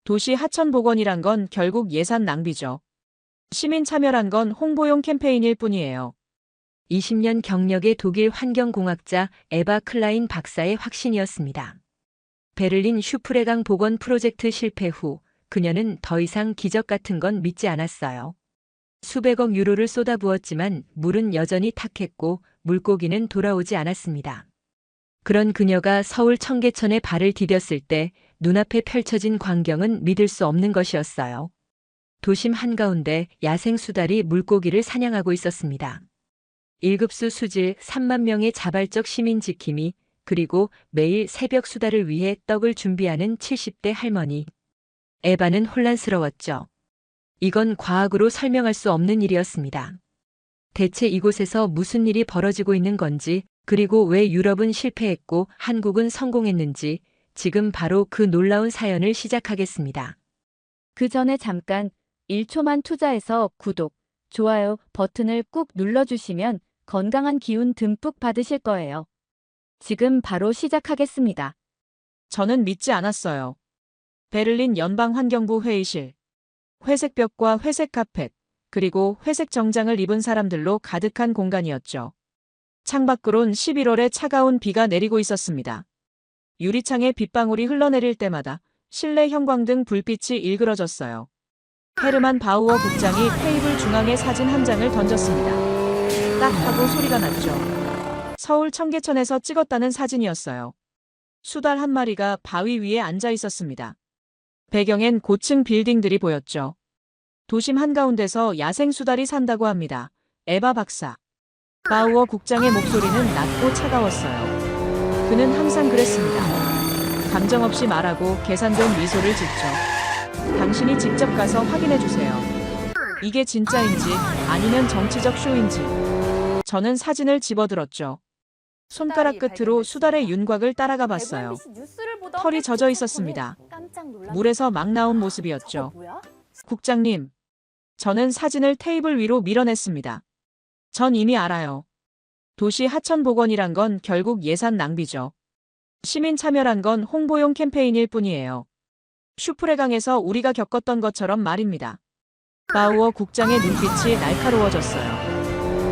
도시 하천 복원이란 건 결국 예산 낭비죠. 시민 참여란 건 홍보용 캠페인일 뿐이에요. 20년 경력의 독일 환경공학자 에바 클라인 박사의 확신이었습니다. 베를린 슈프레강 복원 프로젝트 실패 후 그녀는 더 이상 기적 같은 건 믿지 않았어요. 수백억 유로를 쏟아부었지만 물은 여전히 탁했고 물고기는 돌아오지 않았습니다. 그런 그녀가 서울 청계천에 발을 디뎠을 때 눈앞에 펼쳐진 광경은 믿을 수 없는 것이었어요. 도심 한가운데 야생 수달이 물고기를 사냥하고 있었습니다. 1급수 수질 3만 명의 자발적 시민 지킴이, 그리고 매일 새벽 수달을 위해 떡을 준비하는 70대 할머니. 에바는 혼란스러웠죠. 이건 과학으로 설명할 수 없는 일이었습니다. 대체 이곳에서 무슨 일이 벌어지고 있는 건지, 그리고 왜 유럽은 실패했고 한국은 성공했는지, 지금 바로 그 놀라운 사연을 시작하겠습니다. 그 전에 잠깐 1초만 투자해서 구독, 좋아요 버튼을 꾹 눌러주시면 건강한 기운 듬뿍 받으실 거예요. 지금 바로 시작하겠습니다. 저는 믿지 않았어요. 베를린 연방환경부 회의실. 회색 벽과 회색 카펫, 그리고 회색 정장을 입은 사람들로 가득한 공간이었죠. 창밖으론 11월에 차가운 비가 내리고 있었습니다. 유리창에 빗방울이 흘러내릴 때마다 실내 형광등 불빛이 일그러졌어요. 헤르만 바우어 국장이 테이블 중앙에 사진 한 장을 던졌습니다. 딱 하고 소리가 났죠. 서울 청계천에서 찍었다는 사진이었어요. 수달 한 마리가 바위 위에 앉아 있었습니다. 배경엔 고층 빌딩들이 보였죠. 도심 한가운데서 야생 수달이 산다고 합니다. 에바 박사. 바우어 국장의 목소리는 낮고 차가웠어요. 그는 항상 그랬습니다. 감정 없이 말하고 계산된 미소를 짓죠. 당신이 직접 가서 확인해 주세요. 이게 진짜인지 아니면 정치적 쇼인지. 저는 사진을 집어들었죠. 손가락 끝으로 수달의 윤곽을 따라가 봤어요. 털이 젖어 있었습니다. 물에서 막 나온 모습이었죠. 국장님, 저는 사진을 테이블 위로 밀어냈습니다. 전 이미 알아요. 도시 하천 복원이란 건 결국 예산 낭비죠. 시민 참여란 건 홍보용 캠페인일 뿐이에요. 슈프레강에서 우리가 겪었던 것처럼 말입니다. 바우어 국장의 눈빛이 날카로워졌어요.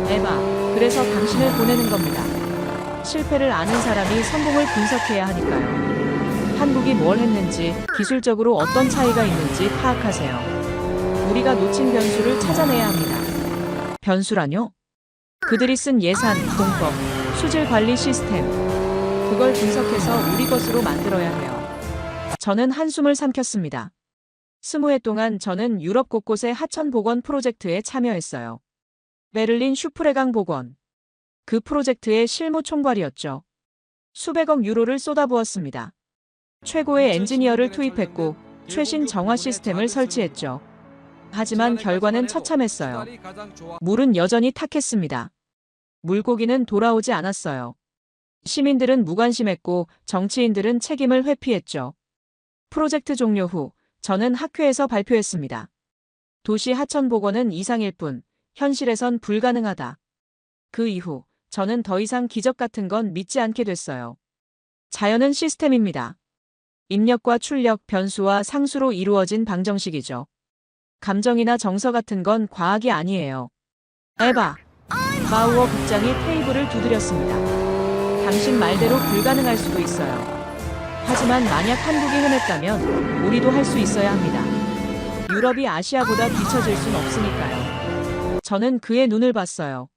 에바, 그래서 당신을 보내는 겁니다. 실패를 아는 사람이 성공을 분석해야 하니까요. 한국이 뭘 했는지, 기술적으로 어떤 차이가 있는지 파악하세요. 우리가 놓친 변수를 찾아내야 합니다. 변수라뇨? 그들이 쓴 예산, 공법, 수질 관리 시스템. 그걸 분석해서 우리 것으로 만들어야 해요. 저는 한숨을 삼켰습니다. 20해 동안 저는 유럽 곳곳의 하천 복원 프로젝트에 참여했어요. 베를린 슈프레강 복원. 그 프로젝트의 실무 총괄이었죠. 수백억 유로를 쏟아부었습니다. 최고의 엔지니어를 투입했고 최신 정화 시스템을 설치했죠. 하지만 결과는 처참했어요. 물은 여전히 탁했습니다. 물고기는 돌아오지 않았어요. 시민들은 무관심했고 정치인들은 책임을 회피했죠. 프로젝트 종료 후 저는 학회에서 발표했습니다. 도시 하천 복원은 이상일 뿐, 현실에선 불가능하다. 그 이후 저는 더 이상 기적 같은 건 믿지 않게 됐어요. 자연은 시스템입니다. 입력과 출력, 변수와 상수로 이루어진 방정식이죠. 감정이나 정서 같은 건 과학이 아니에요. 에바, 바우어 국장이 테이블을 두드렸습니다. 당신 말대로 불가능할 수도 있어요. 하지만 만약 한국이 해냈다면 우리도 할 수 있어야 합니다. 유럽이 아시아보다 뒤처질 순 없으니까요. 저는 그의 눈을 봤어요.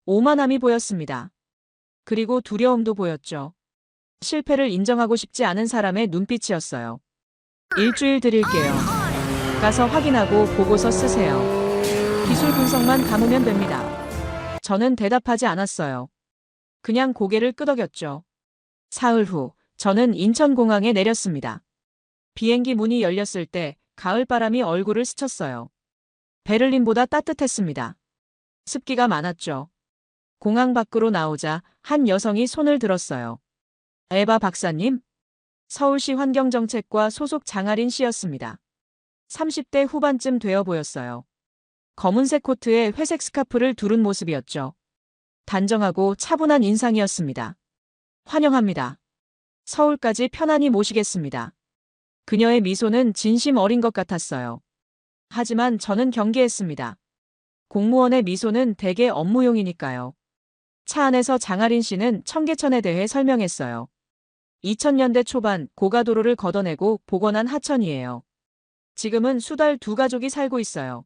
오만함이 보였습니다. 그리고 두려움도 보였죠. 실패를 인정하고 싶지 않은 사람의 눈빛이었어요. 일주일 드릴게요. 가서 확인하고 보고서 쓰세요. 기술 분석만 담으면 됩니다. 저는 대답하지 않았어요. 그냥 고개를 끄덕였죠. 사흘 후 저는 인천공항에 내렸습니다. 비행기 문이 열렸을 때 가을바람이 얼굴을 스쳤어요. 베를린보다 따뜻했습니다. 습기가 많았죠. 공항 밖으로 나오자 한 여성이 손을 들었어요. 에바 박사님? 서울시 환경정책과 소속 장아린 씨였습니다. 30대 후반쯤 되어 보였어요. 검은색 코트에 회색 스카프를 두른 모습이었죠. 단정하고 차분한 인상이었습니다. 환영합니다. 서울까지 편안히 모시겠습니다. 그녀의 미소는 진심 어린 것 같았어요. 하지만 저는 경계했습니다. 공무원의 미소는 대개 업무용이니까요. 차 안에서 장아린 씨는 청계천에 대해 설명했어요. 2000년대 초반 고가도로를 걷어내고 복원한 하천이에요. 지금은 수달 두 가족이 살고 있어요.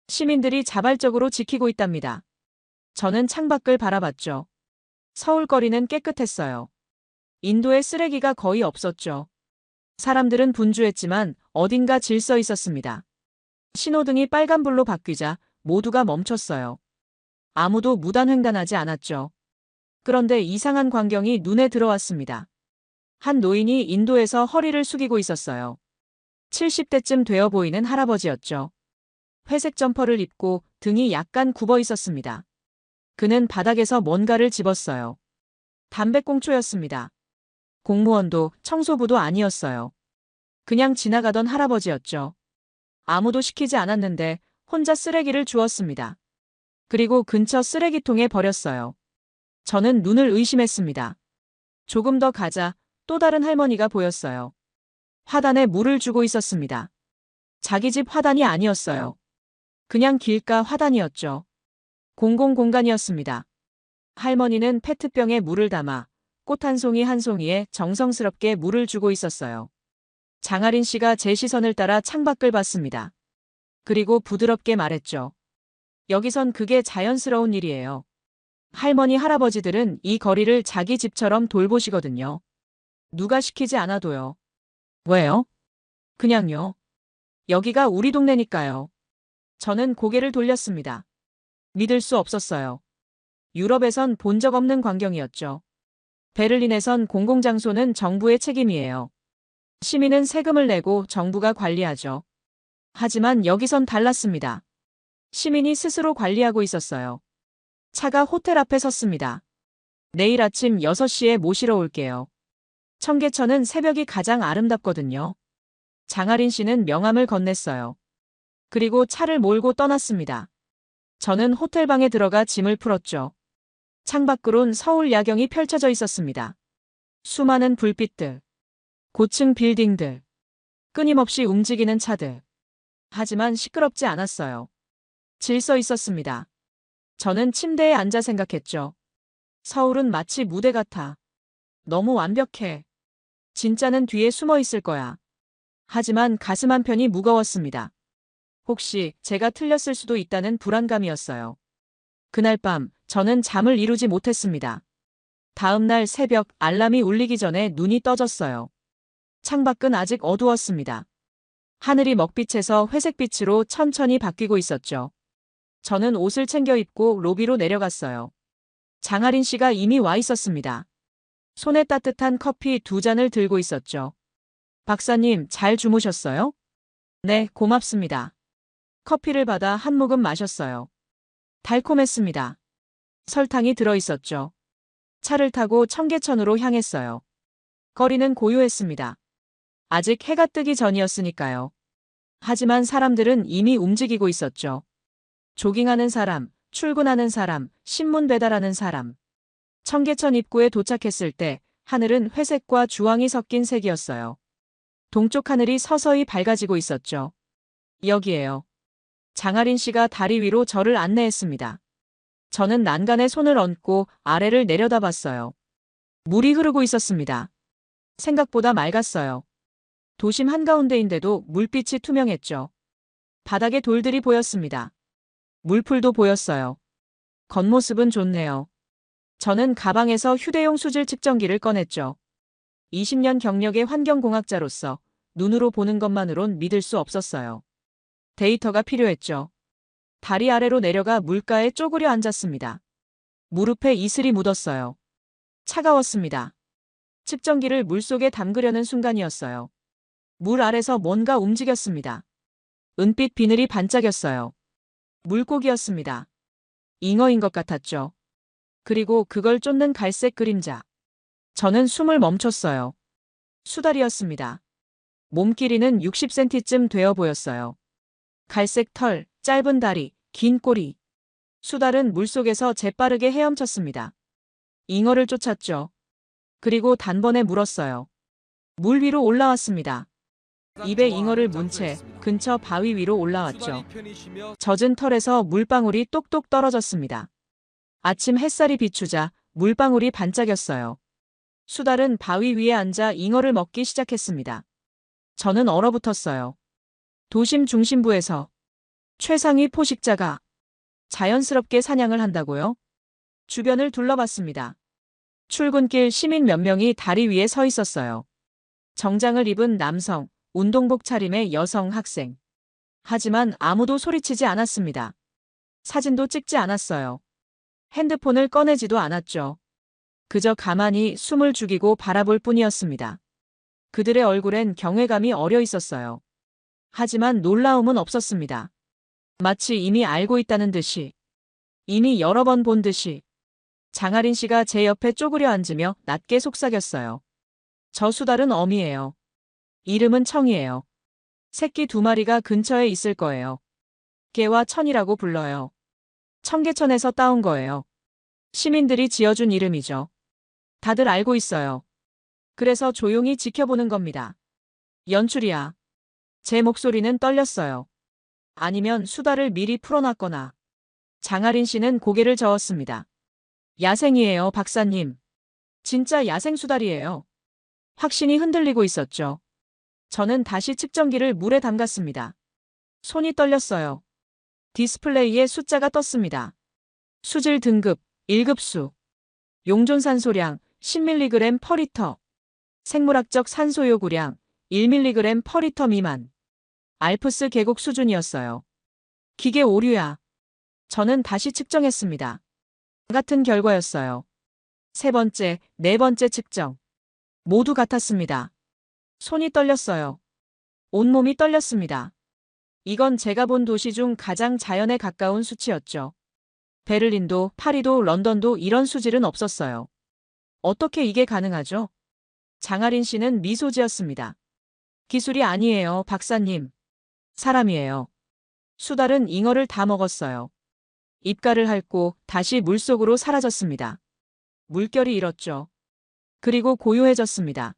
시민들이 자발적으로 지키고 있답니다. 저는 창밖을 바라봤죠. 서울 거리는 깨끗했어요. 인도에 쓰레기가 거의 없었죠. 사람들은 분주했지만 어딘가 질서 있었습니다. 신호등이 빨간불로 바뀌자 모두가 멈췄어요. 아무도 무단횡단하지 않았죠. 그런데 이상한 광경이 눈에 들어왔습니다. 한 노인이 인도에서 허리를 숙이고 있었어요. 70대쯤 되어 보이는 할아버지였죠. 회색 점퍼를 입고 등이 약간 굽어 있었습니다. 그는 바닥에서 뭔가를 집었어요. 담배꽁초였습니다. 공무원도 청소부도 아니었어요. 그냥 지나가던 할아버지였죠. 아무도 시키지 않았는데 혼자 쓰레기를 주웠습니다. 그리고 근처 쓰레기통에 버렸어요. 저는 눈을 의심했습니다. 조금 더 가자 또 다른 할머니가 보였어요. 화단에 물을 주고 있었습니다. 자기 집 화단이 아니었어요. 그냥 길가 화단이었죠. 공공공간이었습니다. 할머니는 페트병에 물을 담아 꽃 한 송이 한 송이에 정성스럽게 물을 주고 있었어요. 장아린 씨가 제 시선을 따라 창밖을 봤습니다. 그리고 부드럽게 말했죠. 여기선 그게 자연스러운 일이에요. 할머니 할아버지들은 이 거리를 자기 집처럼 돌보시거든요. 누가 시키지 않아도요. 왜요? 그냥요. 여기가 우리 동네니까요. 저는 고개를 돌렸습니다. 믿을 수 없었어요. 유럽에선 본 적 없는 광경이었죠. 베를린에선 공공장소는 정부의 책임이에요. 시민은 세금을 내고 정부가 관리하죠. 하지만 여기선 달랐습니다. 시민이 스스로 관리하고 있었어요. 차가 호텔 앞에 섰습니다. 내일 아침 6시에 모시러 올게요. 청계천은 새벽이 가장 아름답거든요. 장아린 씨는 명함을 건넸어요. 그리고 차를 몰고 떠났습니다. 저는 호텔방에 들어가 짐을 풀었죠. 창밖으론 서울 야경이 펼쳐져 있었습니다. 수많은 불빛들, 고층 빌딩들, 끊임없이 움직이는 차들. 하지만 시끄럽지 않았어요. 질서 있었습니다. 저는 침대에 앉아 생각했죠. 서울은 마치 무대 같아. 너무 완벽해. 진짜는 뒤에 숨어 있을 거야. 하지만 가슴 한편이 무거웠습니다. 혹시 제가 틀렸을 수도 있다는 불안감이었어요. 그날 밤 저는 잠을 이루지 못했습니다. 다음 날 새벽 알람이 울리기 전에 눈이 떠졌어요. 창밖은 아직 어두웠습니다. 하늘이 먹빛에서 회색빛으로 천천히 바뀌고 있었죠. 저는 옷을 챙겨 입고 로비로 내려갔어요. 장아린 씨가 이미 와 있었습니다. 손에 따뜻한 커피 2잔을 들고 있었죠. 박사님, 잘 주무셨어요? 네, 고맙습니다. 커피를 받아 한 모금 마셨어요. 달콤했습니다. 설탕이 들어있었죠. 차를 타고 청계천으로 향했어요. 거리는 고요했습니다. 아직 해가 뜨기 전이었으니까요. 하지만 사람들은 이미 움직이고 있었죠. 조깅하는 사람, 출근하는 사람, 신문 배달하는 사람. 청계천 입구에 도착했을 때 하늘은 회색과 주황이 섞인 색이었어요. 동쪽 하늘이 서서히 밝아지고 있었죠. 여기에요. 장아린 씨가 다리 위로 저를 안내했습니다. 저는 난간에 손을 얹고 아래를 내려다봤어요. 물이 흐르고 있었습니다. 생각보다 맑았어요. 도심 한가운데인데도 물빛이 투명했죠. 바닥에 돌들이 보였습니다. 물풀도 보였어요. 겉모습은 좋네요. 저는 가방에서 휴대용 수질 측정기를 꺼냈죠. 20년 경력의 환경공학자로서 눈으로 보는 것만으론 믿을 수 없었어요. 데이터가 필요했죠. 다리 아래로 내려가 물가에 쪼그려 앉았습니다. 무릎에 이슬이 묻었어요. 차가웠습니다. 측정기를 물속에 담그려는 순간이었어요. 물 아래서 뭔가 움직였습니다. 은빛 비늘이 반짝였어요. 물고기였습니다. 잉어인 것 같았죠. 그리고 그걸 쫓는 갈색 그림자. 저는 숨을 멈췄어요. 수달이었습니다. 몸 길이는 60cm쯤 되어 보였어요. 갈색 털, 짧은 다리, 긴 꼬리. 수달은 물속에서 재빠르게 헤엄쳤습니다. 잉어를 쫓았죠. 그리고 단번에 물었어요. 물 위로 올라왔습니다. 입에 잉어를 문 채 근처 바위 위로 올라왔죠. 젖은 털에서 물방울이 똑똑 떨어졌습니다. 아침 햇살이 비추자 물방울이 반짝였어요. 수달은 바위 위에 앉아 잉어를 먹기 시작했습니다. 저는 얼어붙었어요. 도심 중심부에서 최상위 포식자가 자연스럽게 사냥을 한다고요? 주변을 둘러봤습니다. 출근길 시민 몇 명이 다리 위에 서 있었어요. 정장을 입은 남성, 운동복 차림의 여성 학생. 하지만 아무도 소리치지 않았습니다. 사진도 찍지 않았어요. 핸드폰을 꺼내지도 않았죠. 그저 가만히 숨을 죽이고 바라볼 뿐이었습니다. 그들의 얼굴엔 경외감이 어려 있었어요. 하지만 놀라움은 없었습니다. 마치 이미 알고 있다는 듯이, 이미 여러 번 본 듯이. 장아린 씨가 제 옆에 쪼그려 앉으며 낮게 속삭였어요. 저 수달은 어미예요. 이름은 청이에요. 새끼 2마리가 근처에 있을 거예요. 개와 천이라고 불러요. 청계천에서 따온 거예요. 시민들이 지어준 이름이죠. 다들 알고 있어요. 그래서 조용히 지켜보는 겁니다. 연출이야. 제 목소리는 떨렸어요. 아니면 수다를 미리 풀어놨거나. 장아린 씨는 고개를 저었습니다. 야생이에요, 박사님. 진짜 야생수달이에요. 확신이 흔들리고 있었죠. 저는 다시 측정기를 물에 담갔습니다. 손이 떨렸어요. 디스플레이에 숫자가 떴습니다. 수질 등급 1급수. 용존 산소량 10mg 퍼 리터. 생물학적 산소 요구량 1mg 퍼 리터 미만. 알프스 계곡 수준이었어요. 기계 오류야. 저는 다시 측정했습니다. 같은 결과였어요. 3번째, 4번째 측정. 모두 같았습니다. 손이 떨렸어요. 온몸이 떨렸습니다. 이건 제가 본 도시 중 가장 자연에 가까운 수치였죠. 베를린도, 파리도, 런던도 이런 수질은 없었어요. 어떻게 이게 가능하죠? 장아린 씨는 미소 지었습니다. 기술이 아니에요, 박사님. 사람이에요. 수달은 잉어를 다 먹었어요. 입가를 핥고 다시 물속으로 사라졌습니다. 물결이 일었죠. 그리고 고요해졌습니다.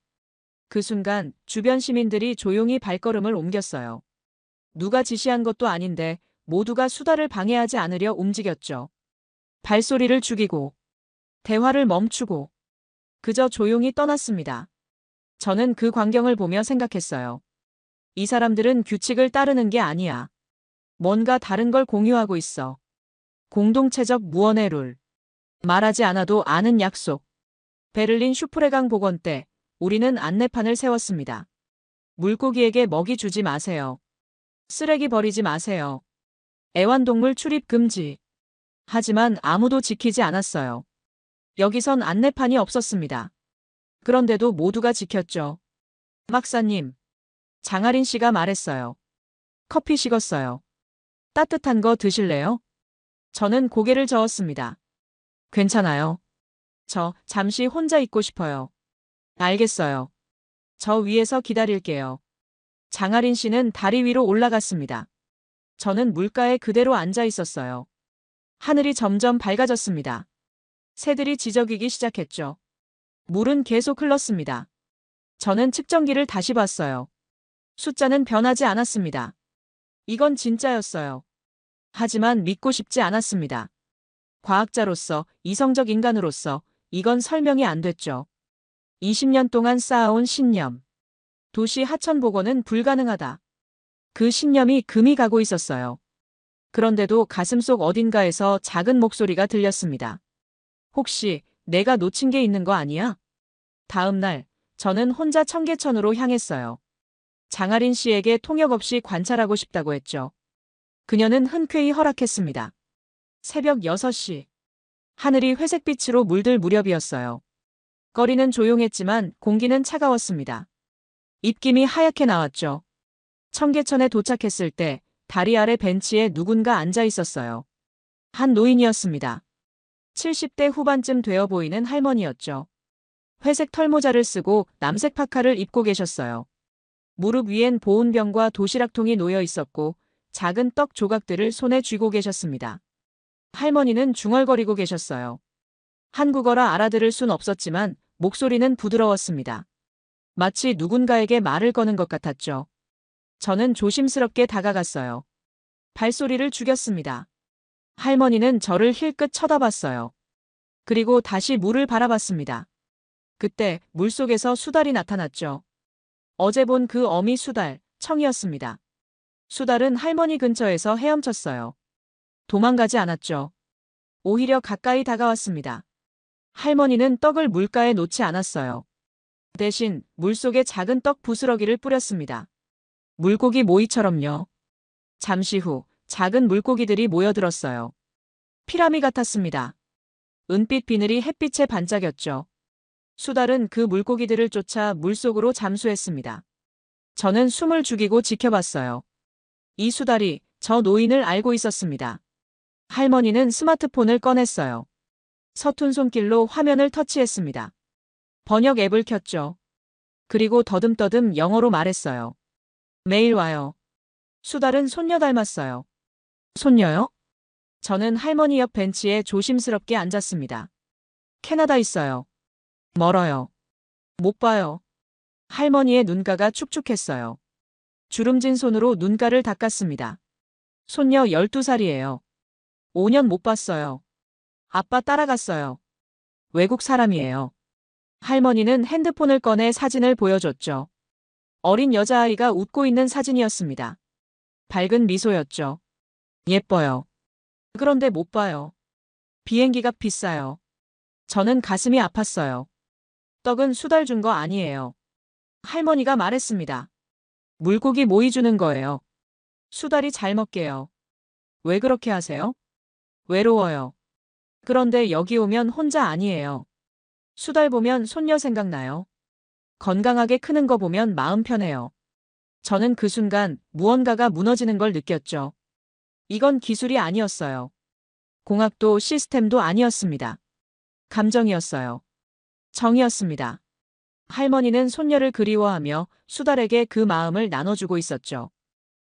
그 순간 주변 시민들이 조용히 발걸음을 옮겼어요. 누가 지시한 것도 아닌데 모두가 수달을 방해하지 않으려 움직였죠. 발소리를 죽이고 대화를 멈추고 그저 조용히 떠났습니다. 저는 그 광경을 보며 생각했어요. 이 사람들은 규칙을 따르는 게 아니야. 뭔가 다른 걸 공유하고 있어. 공동체적 무언의 룰. 말하지 않아도 아는 약속. 베를린 슈프레강 복원 때 우리는 안내판을 세웠습니다. 물고기에게 먹이 주지 마세요. 쓰레기 버리지 마세요. 애완동물 출입 금지. 하지만 아무도 지키지 않았어요. 여기선 안내판이 없었습니다. 그런데도 모두가 지켰죠. 박사님. 장아린 씨가 말했어요. 커피 식었어요. 따뜻한 거 드실래요? 저는 고개를 저었습니다. 괜찮아요. 저 잠시 혼자 있고 싶어요. 알겠어요. 저 위에서 기다릴게요. 장아린 씨는 다리 위로 올라갔습니다. 저는 물가에 그대로 앉아 있었어요. 하늘이 점점 밝아졌습니다. 새들이 지저귀기 시작했죠. 물은 계속 흘렀습니다. 저는 측정기를 다시 봤어요. 숫자는 변하지 않았습니다. 이건 진짜였어요. 하지만 믿고 싶지 않았습니다. 과학자로서, 이성적 인간으로서 이건 설명이 안 됐죠. 20년 동안 쌓아온 신념. 도시 하천 복원은 불가능하다. 그 신념이 금이 가고 있었어요. 그런데도 가슴속 어딘가에서 작은 목소리가 들렸습니다. 혹시 내가 놓친 게 있는 거 아니야? 다음 날 저는 혼자 청계천으로 향했어요. 장아린 씨에게 통역 없이 관찰하고 싶다고 했죠. 그녀는 흔쾌히 허락했습니다. 새벽 6시. 하늘이 회색빛으로 물들 무렵이었어요. 거리는 조용했지만 공기는 차가웠습니다. 입김이 하얗게 나왔죠. 청계천에 도착했을 때 다리 아래 벤치에 누군가 앉아 있었어요. 한 노인이었습니다. 70대 후반쯤 되어 보이는 할머니였죠. 회색 털모자를 쓰고 남색 파카를 입고 계셨어요. 무릎 위엔 보온병과 도시락통이 놓여 있었고 작은 떡 조각들을 손에 쥐고 계셨습니다. 할머니는 중얼거리고 계셨어요. 한국어라 알아들을 순 없었지만 목소리는 부드러웠습니다. 마치 누군가에게 말을 거는 것 같았죠. 저는 조심스럽게 다가갔어요. 발소리를 죽였습니다. 할머니는 저를 힐끗 쳐다봤어요. 그리고 다시 물을 바라봤습니다. 그때 물속에서 수달이 나타났죠. 어제 본 그 어미 수달, 청이었습니다. 수달은 할머니 근처에서 헤엄쳤어요. 도망가지 않았죠. 오히려 가까이 다가왔습니다. 할머니는 떡을 물가에 놓지 않았어요. 대신 물속에 작은 떡 부스러기를 뿌렸습니다. 물고기 모이처럼요. 잠시 후 작은 물고기들이 모여들었어요. 피라미 같았습니다. 은빛 비늘이 햇빛에 반짝였죠. 수달은 그 물고기들을 쫓아 물속으로 잠수했습니다. 저는 숨을 죽이고 지켜봤어요. 이 수달이 저 노인을 알고 있었습니다. 할머니는 스마트폰을 꺼냈어요. 서툰 손길로 화면을 터치했습니다. 번역 앱을 켰죠. 그리고 더듬더듬 영어로 말했어요. 매일 와요. 수달은 손녀 닮았어요. 손녀요? 저는 할머니 옆 벤치에 조심스럽게 앉았습니다. 캐나다 있어요. 멀어요. 못 봐요. 할머니의 눈가가 축축했어요. 주름진 손으로 눈가를 닦았습니다. 손녀 12살이에요. 5년 못 봤어요. 아빠 따라갔어요. 외국 사람이에요. 할머니는 핸드폰을 꺼내 사진을 보여줬죠. 어린 여자아이가 웃고 있는 사진이었습니다. 밝은 미소였죠. 예뻐요. 그런데 못 봐요. 비행기값 비싸요. 저는 가슴이 아팠어요. 떡은 수달 준 거 아니에요. 할머니가 말했습니다. 물고기 모이 주는 거예요. 수달이 잘 먹게요. 왜 그렇게 하세요? 외로워요. 그런데 여기 오면 혼자 아니에요. 수달 보면 손녀 생각나요. 건강하게 크는 거 보면 마음 편해요. 저는 그 순간 무언가가 무너지는 걸 느꼈죠. 이건 기술이 아니었어요. 공학도 시스템도 아니었습니다. 감정이었어요. 정이었습니다. 할머니는 손녀를 그리워하며 수달에게 그 마음을 나눠주고 있었죠.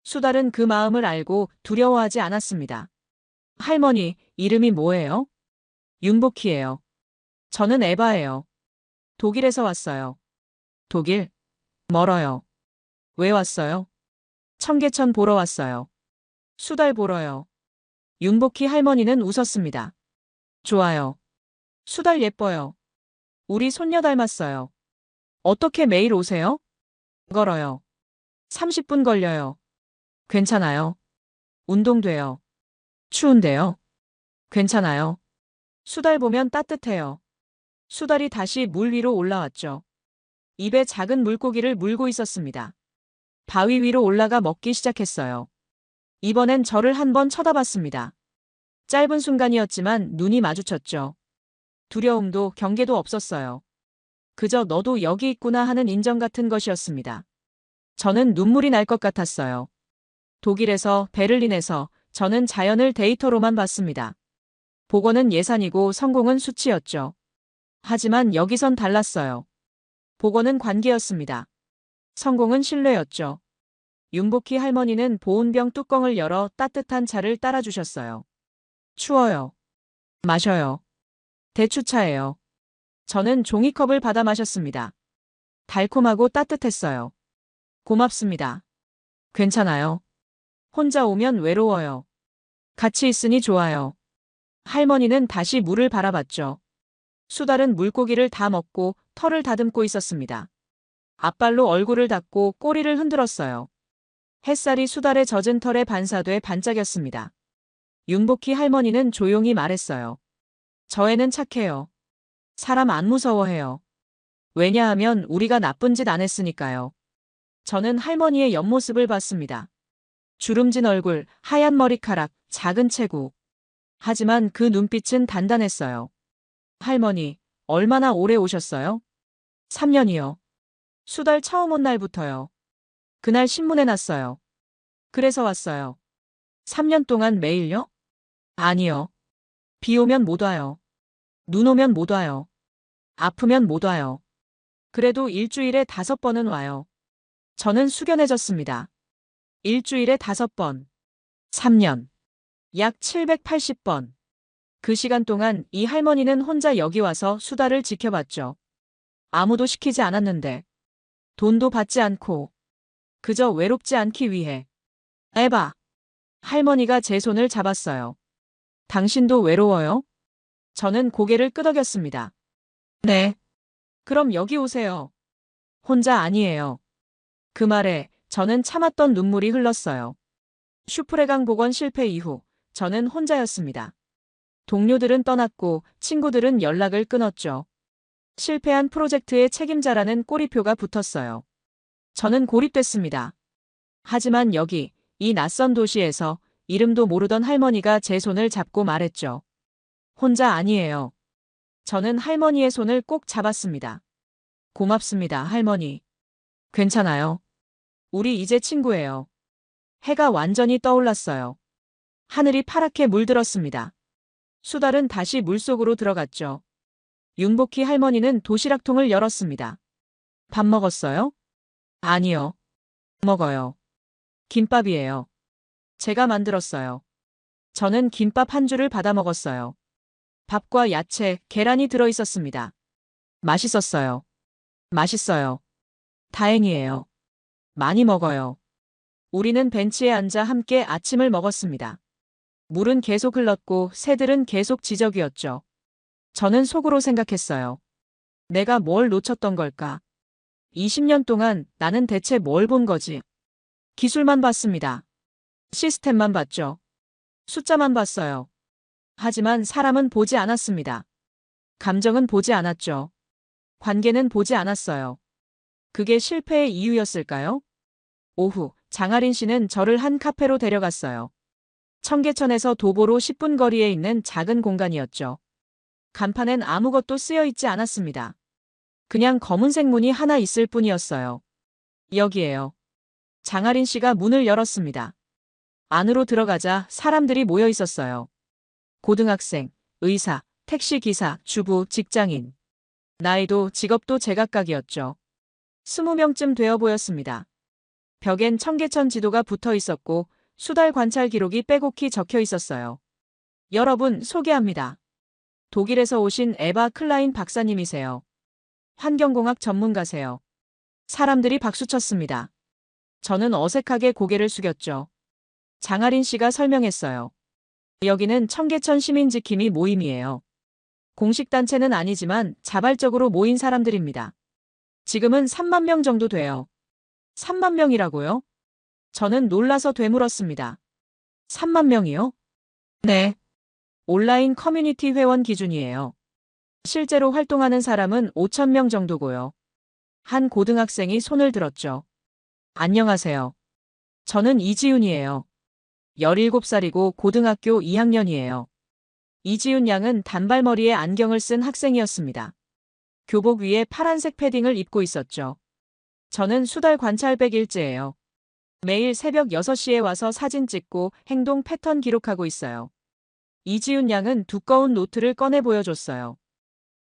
수달은 그 마음을 알고 두려워하지 않았습니다. 할머니, 이름이 뭐예요? 윤복희예요. 저는 에바예요. 독일에서 왔어요. 독일? 멀어요. 왜 왔어요? 청계천 보러 왔어요. 수달 보러요. 윤복희 할머니는 웃었습니다. 좋아요. 수달 예뻐요. 우리 손녀 닮았어요. 어떻게 매일 오세요? 걸어요. 30분 걸려요. 괜찮아요. 운동돼요. 추운데요. 괜찮아요. 수달 보면 따뜻해요. 수달이 다시 물 위로 올라왔죠. 입에 작은 물고기를 물고 있었습니다. 바위 위로 올라가 먹기 시작했어요. 이번엔 저를 한번 쳐다봤습니다. 짧은 순간이었지만 눈이 마주쳤죠. 두려움도 경계도 없었어요. 그저 너도 여기 있구나 하는 인정 같은 것이었습니다. 저는 눈물이 날 것 같았어요. 독일에서, 베를린에서 저는 자연을 데이터로만 봤습니다. 복원은 예산이고 성공은 수치였죠. 하지만 여기선 달랐어요. 복원은 관계였습니다. 성공은 신뢰였죠. 윤복희 할머니는 보온병 뚜껑을 열어 따뜻한 차를 따라주셨어요. 추워요. 마셔요. 대추차예요. 저는 종이컵을 받아 마셨습니다. 달콤하고 따뜻했어요. 고맙습니다. 괜찮아요. 혼자 오면 외로워요. 같이 있으니 좋아요. 할머니는 다시 물을 바라봤죠. 수달은 물고기를 다 먹고 털을 다듬고 있었습니다. 앞발로 얼굴을 닦고 꼬리를 흔들었어요. 햇살이 수달의 젖은 털에 반사돼 반짝였습니다. 윤복희 할머니는 조용히 말했어요. 저 애는 착해요. 사람 안 무서워해요. 왜냐하면 우리가 나쁜 짓 안 했으니까요. 저는 할머니의 옆모습을 봤습니다. 주름진 얼굴, 하얀 머리카락, 작은 체구. 하지만 그 눈빛은 단단했어요. 할머니, 얼마나 오래 오셨어요? 3년이요. 수달 처음 온 날부터요. 그날 신문에 났어요. 그래서 왔어요. 3년 동안 매일요? 아니요. 비 오면 못 와요. 눈 오면 못 와요. 아프면 못 와요. 그래도 일주일에 5번은 와요. 저는 숙연해졌습니다. 일주일에 5번. 3년. 약 780번. 그 시간 동안 이 할머니는 혼자 여기 와서 수달을 지켜봤죠. 아무도 시키지 않았는데. 돈도 받지 않고. 그저 외롭지 않기 위해. 에바. 할머니가 제 손을 잡았어요. 당신도 외로워요? 저는 고개를 끄덕였습니다. 네. 그럼 여기 오세요. 혼자 아니에요. 그 말에 저는 참았던 눈물이 흘렀어요. 슈프레강 복원 실패 이후 저는 혼자였습니다. 동료들은 떠났고 친구들은 연락을 끊었죠. 실패한 프로젝트의 책임자라는 꼬리표가 붙었어요. 저는 고립됐습니다. 하지만 여기, 이 낯선 도시에서 이름도 모르던 할머니가 제 손을 잡고 말했죠. 혼자 아니에요. 저는 할머니의 손을 꼭 잡았습니다. 고맙습니다, 할머니. 괜찮아요. 우리 이제 친구예요. 해가 완전히 떠올랐어요. 하늘이 파랗게 물들었습니다. 수달은 다시 물속으로 들어갔죠. 윤복희 할머니는 도시락통을 열었습니다. 밥 먹었어요? 아니요. 먹어요. 김밥이에요. 제가 만들었어요. 저는 김밥 한 줄을 받아 먹었어요. 밥과 야채, 계란이 들어 있었습니다. 맛있었어요. 맛있어요. 다행이에요. 많이 먹어요. 우리는 벤치에 앉아 함께 아침을 먹었습니다. 물은 계속 흘렀고 새들은 계속 지저귀었죠. 저는 속으로 생각했어요. 내가 뭘 놓쳤던 걸까? 20년 동안 나는 대체 뭘 본 거지? 기술만 봤습니다. 시스템만 봤죠. 숫자만 봤어요. 하지만 사람은 보지 않았습니다. 감정은 보지 않았죠. 관계는 보지 않았어요. 그게 실패의 이유였을까요? 오후, 장아린 씨는 저를 한 카페로 데려갔어요. 청계천에서 도보로 10분 거리에 있는 작은 공간이었죠. 간판엔 아무것도 쓰여 있지 않았습니다. 그냥 검은색 문이 하나 있을 뿐이었어요. 여기에요. 장아린 씨가 문을 열었습니다. 안으로 들어가자 사람들이 모여 있었어요. 고등학생, 의사, 택시기사, 주부, 직장인. 나이도 직업도 제각각이었죠. 20명쯤 되어 보였습니다. 벽엔 청계천 지도가 붙어 있었고 수달 관찰 기록이 빼곡히 적혀 있었어요. 여러분, 소개합니다. 독일에서 오신 에바 클라인 박사님이세요. 환경공학 전문가세요. 사람들이 박수쳤습니다. 저는 어색하게 고개를 숙였죠. 장아린 씨가 설명했어요. 여기는 청계천 시민지킴이 모임이에요. 공식 단체는 아니지만 자발적으로 모인 사람들입니다. 지금은 3만 명 정도 돼요. 3만 명이라고요? 저는 놀라서 되물었습니다. 3만 명이요? 네. 온라인 커뮤니티 회원 기준이에요. 실제로 활동하는 사람은 5천 명 정도고요. 한 고등학생이 손을 들었죠. 안녕하세요. 저는 이지윤이에요. 17살이고 고등학교 2학년이에요. 이지윤 양은 단발머리에 안경을 쓴 학생이었습니다. 교복 위에 파란색 패딩을 입고 있었죠. 저는 수달 관찰 100일째예요. 매일 새벽 6시에 와서 사진 찍고 행동 패턴 기록하고 있어요. 이지윤 양은 두꺼운 노트를 꺼내 보여줬어요.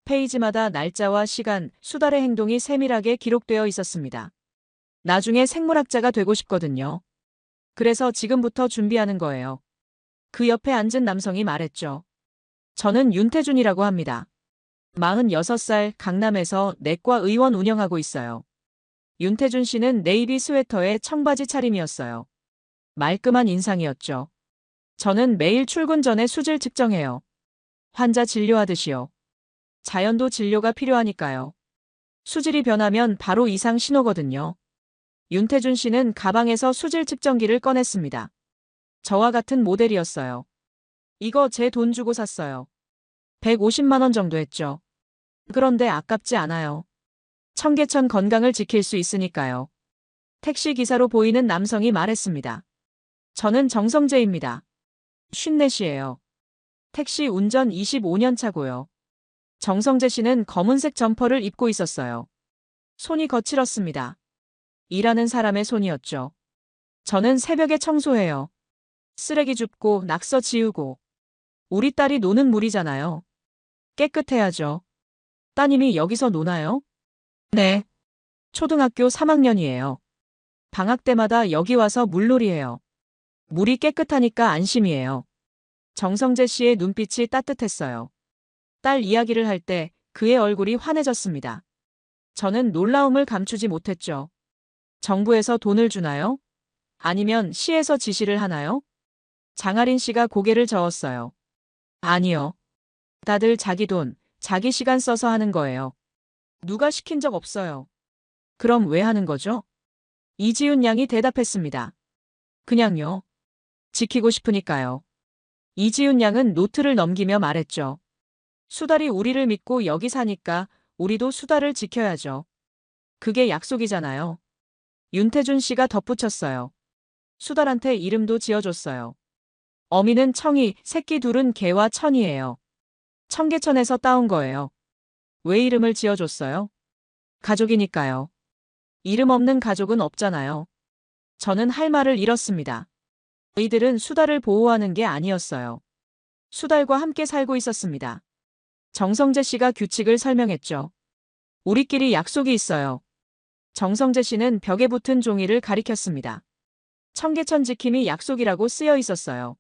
페이지마다 날짜와 시간, 수달의 행동이 세밀하게 기록되어 있었습니다. 나중에 생물학자가 되고 싶거든요. 그래서 지금부터 준비하는 거예요. 그 옆에 앉은 남성이 말했죠. 저는 윤태준이라고 합니다. 46살 강남에서 내과 의원 운영하고 있어요. 윤태준 씨는 네이비 스웨터에 청바지 차림이었어요. 말끔한 인상이었죠. 저는 매일 출근 전에 수질 측정해요. 환자 진료하듯이요. 자연도 진료가 필요하니까요. 수질이 변하면 바로 이상 신호거든요. 윤태준 씨는 가방에서 수질 측정기를 꺼냈습니다. 저와 같은 모델이었어요. 이거 제 돈 주고 샀어요. 150만 원 정도 했죠. 그런데 아깝지 않아요. 청계천 건강을 지킬 수 있으니까요. 택시기사로 보이는 남성이 말했습니다. 저는 정성재입니다. 54이에요. 택시 운전 25년 차고요. 정성재 씨는 검은색 점퍼를 입고 있었어요. 손이 거칠었습니다. 일하는 사람의 손이었죠. 저는 새벽에 청소해요. 쓰레기 줍고 낙서 지우고. 우리 딸이 노는 물이잖아요. 깨끗해야죠. 따님이 여기서 노나요? 네. 초등학교 3학년이에요. 방학 때마다 여기 와서 물놀이해요. 물이 깨끗하니까 안심이에요. 정성재 씨의 눈빛이 따뜻했어요. 딸 이야기를 할 때 그의 얼굴이 환해졌습니다. 저는 놀라움을 감추지 못했죠. 정부에서 돈을 주나요? 아니면 시에서 지시를 하나요? 장아린 씨가 고개를 저었어요. 아니요. 다들 자기 돈, 자기 시간 써서 하는 거예요. 누가 시킨 적 없어요. 그럼 왜 하는 거죠? 이지훈 양이 대답했습니다. 그냥요. 지키고 싶으니까요. 이지훈 양은 노트를 넘기며 말했죠. 수달이 우리를 믿고 여기 사니까 우리도 수달을 지켜야죠. 그게 약속이잖아요. 윤태준 씨가 덧붙였어요. 수달한테 이름도 지어줬어요. 어미는 청이, 새끼 둘은 개와 천이에요. 청계천에서 따온 거예요. 왜 이름을 지어줬어요? 가족이니까요. 이름 없는 가족은 없잖아요. 저는 할 말을 잃었습니다. 이들은 수달을 보호하는 게 아니었어요. 수달과 함께 살고 있었습니다. 정성재 씨가 규칙을 설명했죠. 우리끼리 약속이 있어요. 정성재 씨는 벽에 붙은 종이를 가리켰습니다. 청계천 지킴이 약속이라고 쓰여 있었어요.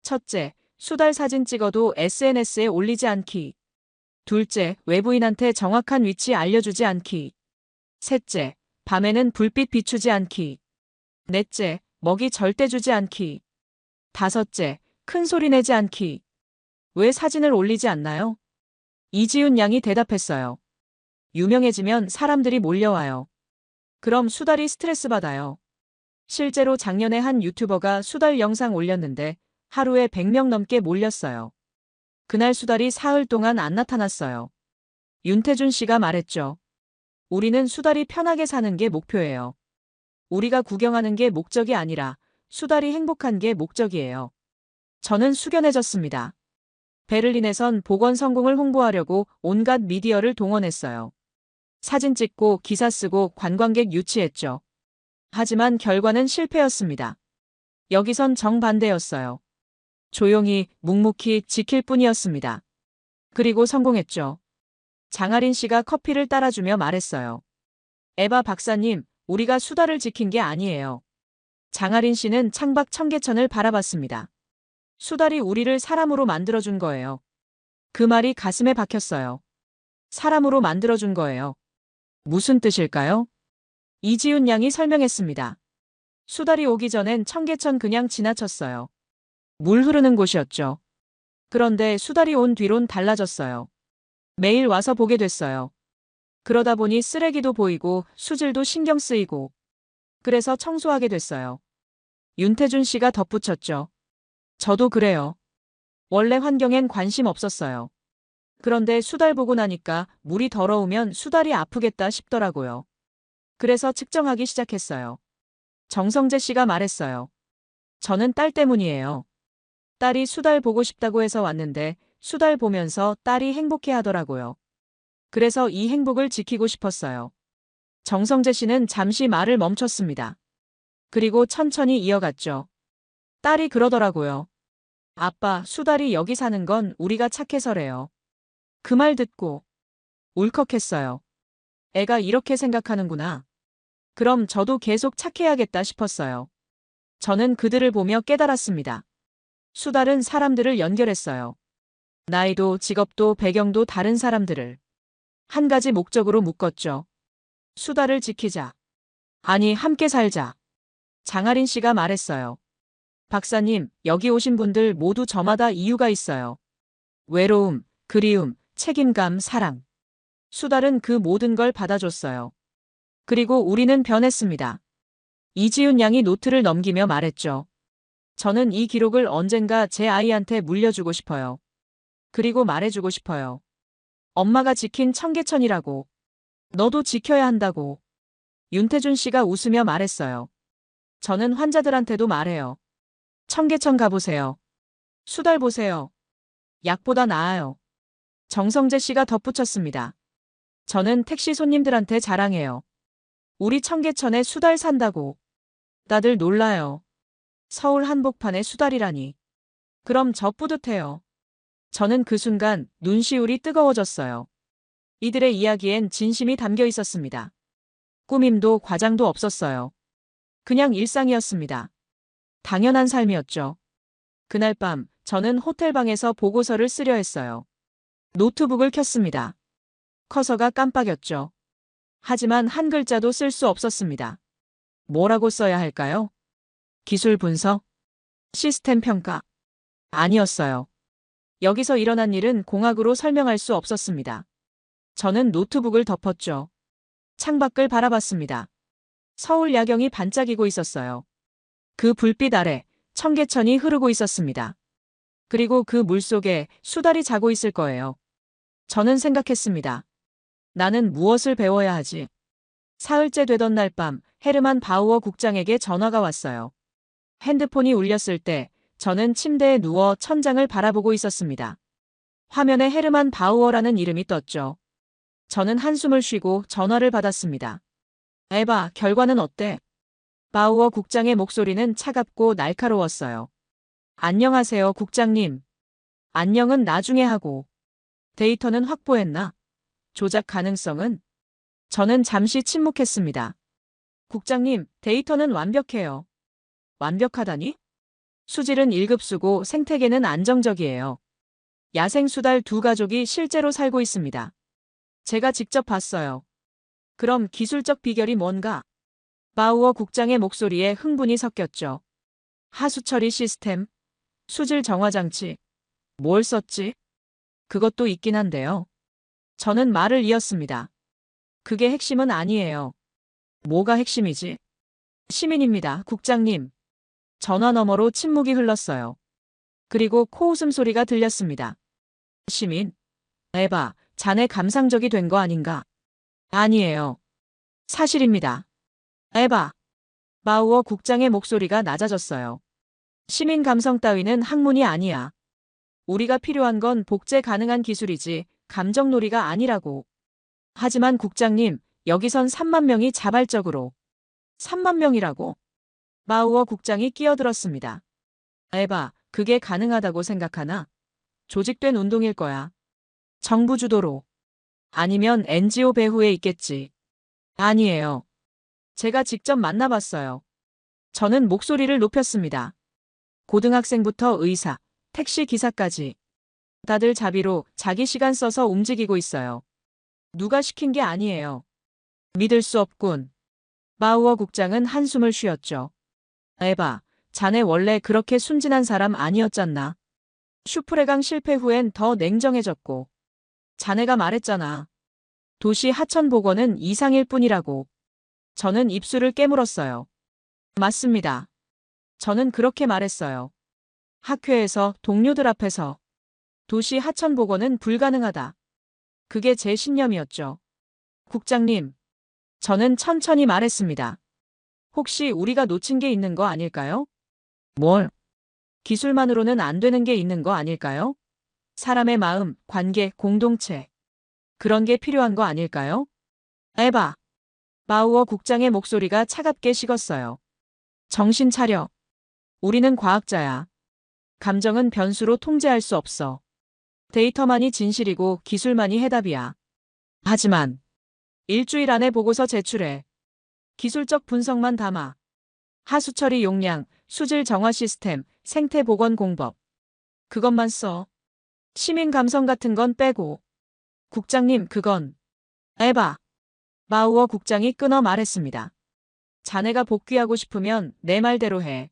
첫째, 수달 사진 찍어도 SNS에 올리지 않기. 둘째, 외부인한테 정확한 위치 알려주지 않기. 셋째, 밤에는 불빛 비추지 않기. 넷째, 먹이 절대 주지 않기. 다섯째, 큰 소리 내지 않기. 왜 사진을 올리지 않나요? 이지훈 양이 대답했어요. 유명해지면 사람들이 몰려와요. 그럼 수달이 스트레스 받아요. 실제로 작년에 한 유튜버가 수달 영상 올렸는데 하루에 100명 넘게 몰렸어요. 그날 수달이 사흘 동안 안 나타났어요. 윤태준 씨가 말했죠. 우리는 수달이 편하게 사는 게 목표예요. 우리가 구경하는 게 목적이 아니라 수달이 행복한 게 목적이에요. 저는 숙연해졌습니다. 베를린에선 복원 성공을 홍보하려고 온갖 미디어를 동원했어요. 사진 찍고 기사 쓰고 관광객 유치했죠. 하지만 결과는 실패였습니다. 여기선 정반대였어요. 조용히 묵묵히 지킬 뿐이었습니다. 그리고 성공했죠. 장아린 씨가 커피를 따라주며 말했어요. 에바 박사님, 우리가 수달을 지킨 게 아니에요. 장아린 씨는 창밖 청계천을 바라봤습니다. 수달이 우리를 사람으로 만들어준 거예요. 그 말이 가슴에 박혔어요. 사람으로 만들어준 거예요. 무슨 뜻일까요? 이지훈 양이 설명했습니다. 수달이 오기 전엔 청계천 그냥 지나쳤어요. 물 흐르는 곳이었죠. 그런데 수달이 온 뒤론 달라졌어요. 매일 와서 보게 됐어요. 그러다 보니 쓰레기도 보이고 수질도 신경 쓰이고 그래서 청소하게 됐어요. 윤태준 씨가 덧붙였죠. 저도 그래요. 원래 환경엔 관심 없었어요. 그런데 수달 보고 나니까 물이 더러우면 수달이 아프겠다 싶더라고요. 그래서 측정하기 시작했어요. 정성재 씨가 말했어요. 저는 딸 때문이에요. 딸이 수달 보고 싶다고 해서 왔는데 수달 보면서 딸이 행복해 하더라고요. 그래서 이 행복을 지키고 싶었어요. 정성재 씨는 잠시 말을 멈췄습니다. 그리고 천천히 이어갔죠. 딸이 그러더라고요. 아빠, 수달이 여기 사는 건 우리가 착해서래요. 그 말 듣고 울컥했어요. 애가 이렇게 생각하는구나. 그럼 저도 계속 착해야겠다 싶었어요. 저는 그들을 보며 깨달았습니다. 수달은 사람들을 연결했어요. 나이도 직업도 배경도 다른 사람들을 한 가지 목적으로 묶었죠. 수달을 지키자. 아니, 함께 살자. 장아린 씨가 말했어요. 박사님, 여기 오신 분들 모두 저마다 이유가 있어요. 외로움, 그리움, 책임감, 사랑. 수달은 그 모든 걸 받아줬어요. 그리고 우리는 변했습니다. 이지훈 양이 노트를 넘기며 말했죠. 저는 이 기록을 언젠가 제 아이한테 물려주고 싶어요. 그리고 말해주고 싶어요. 엄마가 지킨 청계천이라고. 너도 지켜야 한다고. 윤태준 씨가 웃으며 말했어요. 저는 환자들한테도 말해요. 청계천 가보세요. 수달 보세요. 약보다 나아요. 정성재 씨가 덧붙였습니다. 저는 택시 손님들한테 자랑해요. 우리 청계천에 수달 산다고. 다들 놀라요. 서울 한복판에 수달이라니. 그럼 저 뿌듯해요. 저는 그 순간 눈시울이 뜨거워졌어요. 이들의 이야기엔 진심이 담겨 있었습니다. 꾸밈도 과장도 없었어요. 그냥 일상이었습니다. 당연한 삶이었죠. 그날 밤 저는 호텔방에서 보고서를 쓰려 했어요. 노트북을 켰습니다. 커서가 깜빡였죠. 하지만 한 글자도 쓸 수 없었습니다. 뭐라고 써야 할까요? 기술 분석? 시스템 평가? 아니었어요. 여기서 일어난 일은 공학으로 설명할 수 없었습니다. 저는 노트북을 덮었죠. 창밖을 바라봤습니다. 서울 야경이 반짝이고 있었어요. 그 불빛 아래 청계천이 흐르고 있었습니다. 그리고 그 물속에 수달이 자고 있을 거예요. 저는 생각했습니다. 나는 무엇을 배워야 하지? 사흘째 되던 날 밤 헤르만 바우어 국장에게 전화가 왔어요. 핸드폰이 울렸을 때 저는 침대에 누워 천장을 바라보고 있었습니다. 화면에 헤르만 바우어라는 이름이 떴죠. 저는 한숨을 쉬고 전화를 받았습니다. 에바, 결과는 어때? 바우어 국장의 목소리는 차갑고 날카로웠어요. 안녕하세요, 국장님. 안녕은 나중에 하고. 데이터는 확보했나? 조작 가능성은? 저는 잠시 침묵했습니다. 국장님, 데이터는 완벽해요. 완벽하다니? 수질은 1급수고 생태계는 안정적이에요. 야생수달 2가족이 실제로 살고 있습니다. 제가 직접 봤어요. 그럼 기술적 비결이 뭔가? 바우어 국장의 목소리에 흥분이 섞였죠. 하수 처리 시스템, 수질 정화 장치. 뭘 썼지? 그것도 있긴 한데요. 저는 말을 이었습니다. 그게 핵심은 아니에요. 뭐가 핵심이지? 시민입니다, 국장님. 전화 너머로 침묵이 흘렀어요. 그리고 코웃음 소리가 들렸습니다. 시민? 에바, 자네 감상적이 된 거 아닌가? 아니에요. 사실입니다. 에바. 바우어 국장의 목소리가 낮아졌어요. 시민 감성 따위는 학문이 아니야. 우리가 필요한 건 복제 가능한 기술이지 감정놀이가 아니라고. 하지만 국장님, 여기선 3만 명이 자발적으로. 3만 명이라고? 바우어 국장이 끼어들었습니다. 에바, 그게 가능하다고 생각하나? 조직된 운동일 거야. 정부 주도로. 아니면 NGO 배후에 있겠지. 아니에요. 제가 직접 만나봤어요. 저는 목소리를 높였습니다. 고등학생부터 의사, 택시 기사까지. 다들 자비로 자기 시간 써서 움직이고 있어요. 누가 시킨 게 아니에요. 믿을 수 없군. 바우어 국장은 한숨을 쉬었죠. 에바, 자네 원래 그렇게 순진한 사람 아니었잖나. 슈프레강 실패 후엔 더 냉정해졌고. 자네가 말했잖아. 도시 하천 복원은 이상일 뿐이라고. 저는 입술을 깨물었어요. 맞습니다. 저는 그렇게 말했어요. 학회에서 동료들 앞에서. 도시 하천 복원은 불가능하다. 그게 제 신념이었죠. 국장님. 저는 천천히 말했습니다. 혹시 우리가 놓친 게 있는 거 아닐까요? 뭘? 기술만으로는 안 되는 게 있는 거 아닐까요? 사람의 마음, 관계, 공동체. 그런 게 필요한 거 아닐까요? 에바. 바우어 국장의 목소리가 차갑게 식었어요. 정신 차려. 우리는 과학자야. 감정은 변수로 통제할 수 없어. 데이터만이 진실이고 기술만이 해답이야. 하지만 일주일 안에 보고서 제출해. 기술적 분석만 담아. 하수 처리 용량, 수질 정화 시스템, 생태 복원 공법. 그것만 써. 시민 감성 같은 건 빼고. 국장님, 그건. 에바. 바우어 국장이 끊어 말했습니다. 자네가 복귀하고 싶으면 내 말대로 해.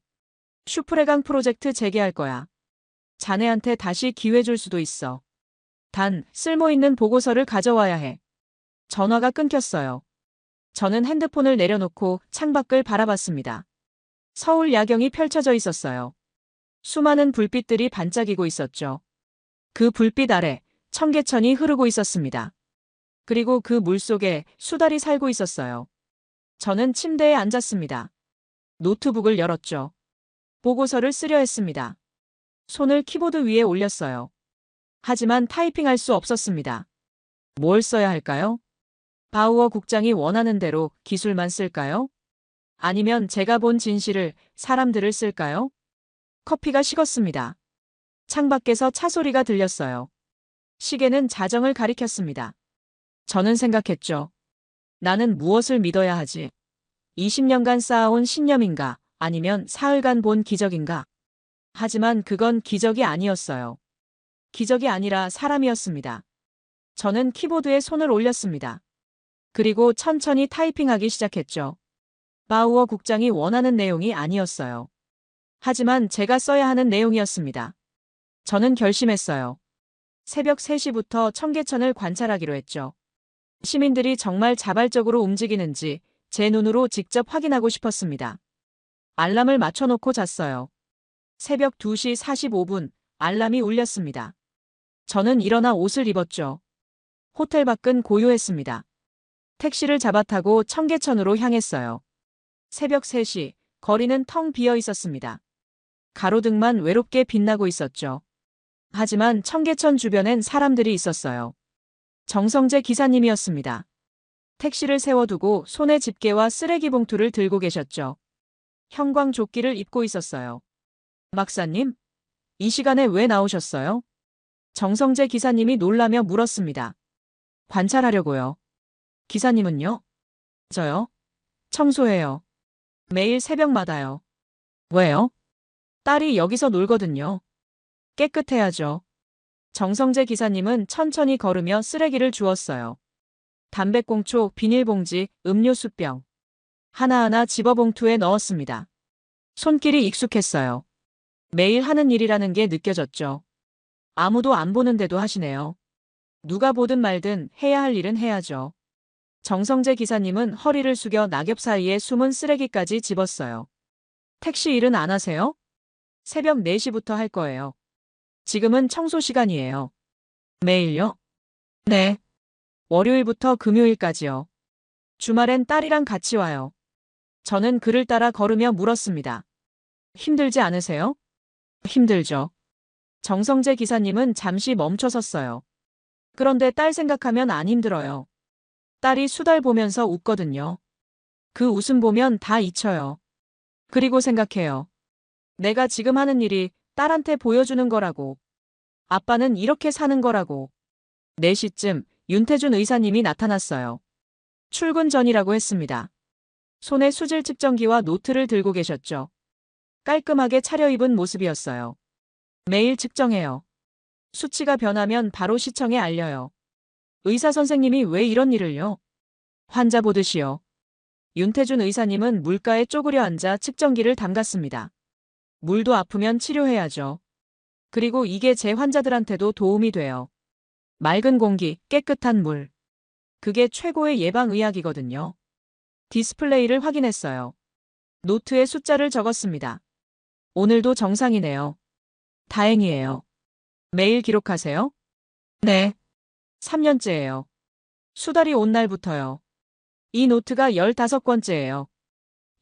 슈프레강 프로젝트 재개할 거야. 자네한테 다시 기회 줄 수도 있어. 단, 쓸모있는 보고서를 가져와야 해. 전화가 끊겼어요. 저는 핸드폰을 내려놓고 창밖을 바라봤습니다. 서울 야경이 펼쳐져 있었어요. 수많은 불빛들이 반짝이고 있었죠. 그 불빛 아래 청계천이 흐르고 있었습니다. 그리고 그 물속에 수달이 살고 있었어요. 저는 침대에 앉았습니다. 노트북을 열었죠. 보고서를 쓰려 했습니다. 손을 키보드 위에 올렸어요. 하지만 타이핑할 수 없었습니다. 뭘 써야 할까요? 바우어 국장이 원하는 대로 기술만 쓸까요? 아니면 제가 본 진실을, 사람들을 쓸까요? 커피가 식었습니다. 창밖에서 차 소리가 들렸어요. 시계는 자정을 가리켰습니다. 저는 생각했죠. 나는 무엇을 믿어야 하지? 20년간 쌓아온 신념인가? 아니면 사흘간 본 기적인가? 하지만 그건 기적이 아니었어요. 기적이 아니라 사람이었습니다. 저는 키보드에 손을 올렸습니다. 그리고 천천히 타이핑하기 시작했죠. 바우어 국장이 원하는 내용이 아니었어요. 하지만 제가 써야 하는 내용이었습니다. 저는 결심했어요. 새벽 3시부터 청계천을 관찰하기로 했죠. 시민들이 정말 자발적으로 움직이는지 제 눈으로 직접 확인하고 싶었습니다. 알람을 맞춰놓고 잤어요. 새벽 2시 45분 알람이 울렸습니다. 저는 일어나 옷을 입었죠. 호텔 밖은 고요했습니다. 택시를 잡아 타고 청계천으로 향했어요. 새벽 3시 거리는 텅 비어 있었습니다. 가로등만 외롭게 빛나고 있었죠. 하지만 청계천 주변엔 사람들이 있었어요. 정성재 기사님이었습니다. 택시를 세워두고 손에 집게와 쓰레기 봉투를 들고 계셨죠. 형광조끼를 입고 있었어요. 박사님, 이 시간에 왜 나오셨어요? 정성재 기사님이 놀라며 물었습니다. 관찰하려고요. 기사님은요? 저요? 청소해요. 매일 새벽마다요. 왜요? 딸이 여기서 놀거든요. 깨끗해야죠. 정성재 기사님은 천천히 걸으며 쓰레기를 주웠어요. 담배꽁초, 비닐봉지, 음료수병. 하나하나 집어봉투에 넣었습니다. 손길이 익숙했어요. 매일 하는 일이라는 게 느껴졌죠. 아무도 안 보는데도 하시네요. 누가 보든 말든 해야 할 일은 해야죠. 정성재 기사님은 허리를 숙여 낙엽 사이에 숨은 쓰레기까지 집었어요. 택시 일은 안 하세요? 새벽 4시부터 할 거예요. 지금은 청소 시간이에요. 매일요? 네. 월요일부터 금요일까지요. 주말엔 딸이랑 같이 와요. 저는 그를 따라 걸으며 물었습니다. 힘들지 않으세요? 힘들죠. 정성재 기사님은 잠시 멈춰 섰어요. 그런데 딸 생각하면 안 힘들어요. 딸이 수달 보면서 웃거든요. 그 웃음 보면 다 잊혀요. 그리고 생각해요. 내가 지금 하는 일이 딸한테 보여주는 거라고. 아빠는 이렇게 사는 거라고. 4시쯤 윤태준 의사님이 나타났어요. 출근 전이라고 했습니다. 손에 수질 측정기와 노트를 들고 계셨죠. 깔끔하게 차려입은 모습이었어요. 매일 측정해요. 수치가 변하면 바로 시청에 알려요. 의사 선생님이 왜 이런 일을요? 환자 보듯이요. 윤태준 의사님은 물가에 쪼그려 앉아 측정기를 담갔습니다. 물도 아프면 치료해야죠. 그리고 이게 제 환자들한테도 도움이 돼요. 맑은 공기, 깨끗한 물. 그게 최고의 예방의학이거든요. 디스플레이를 확인했어요. 노트에 숫자를 적었습니다. 오늘도 정상이네요. 다행이에요. 매일 기록하세요? 네. 3년째예요. 수달이 온 날부터요. 이 노트가 15번째예요.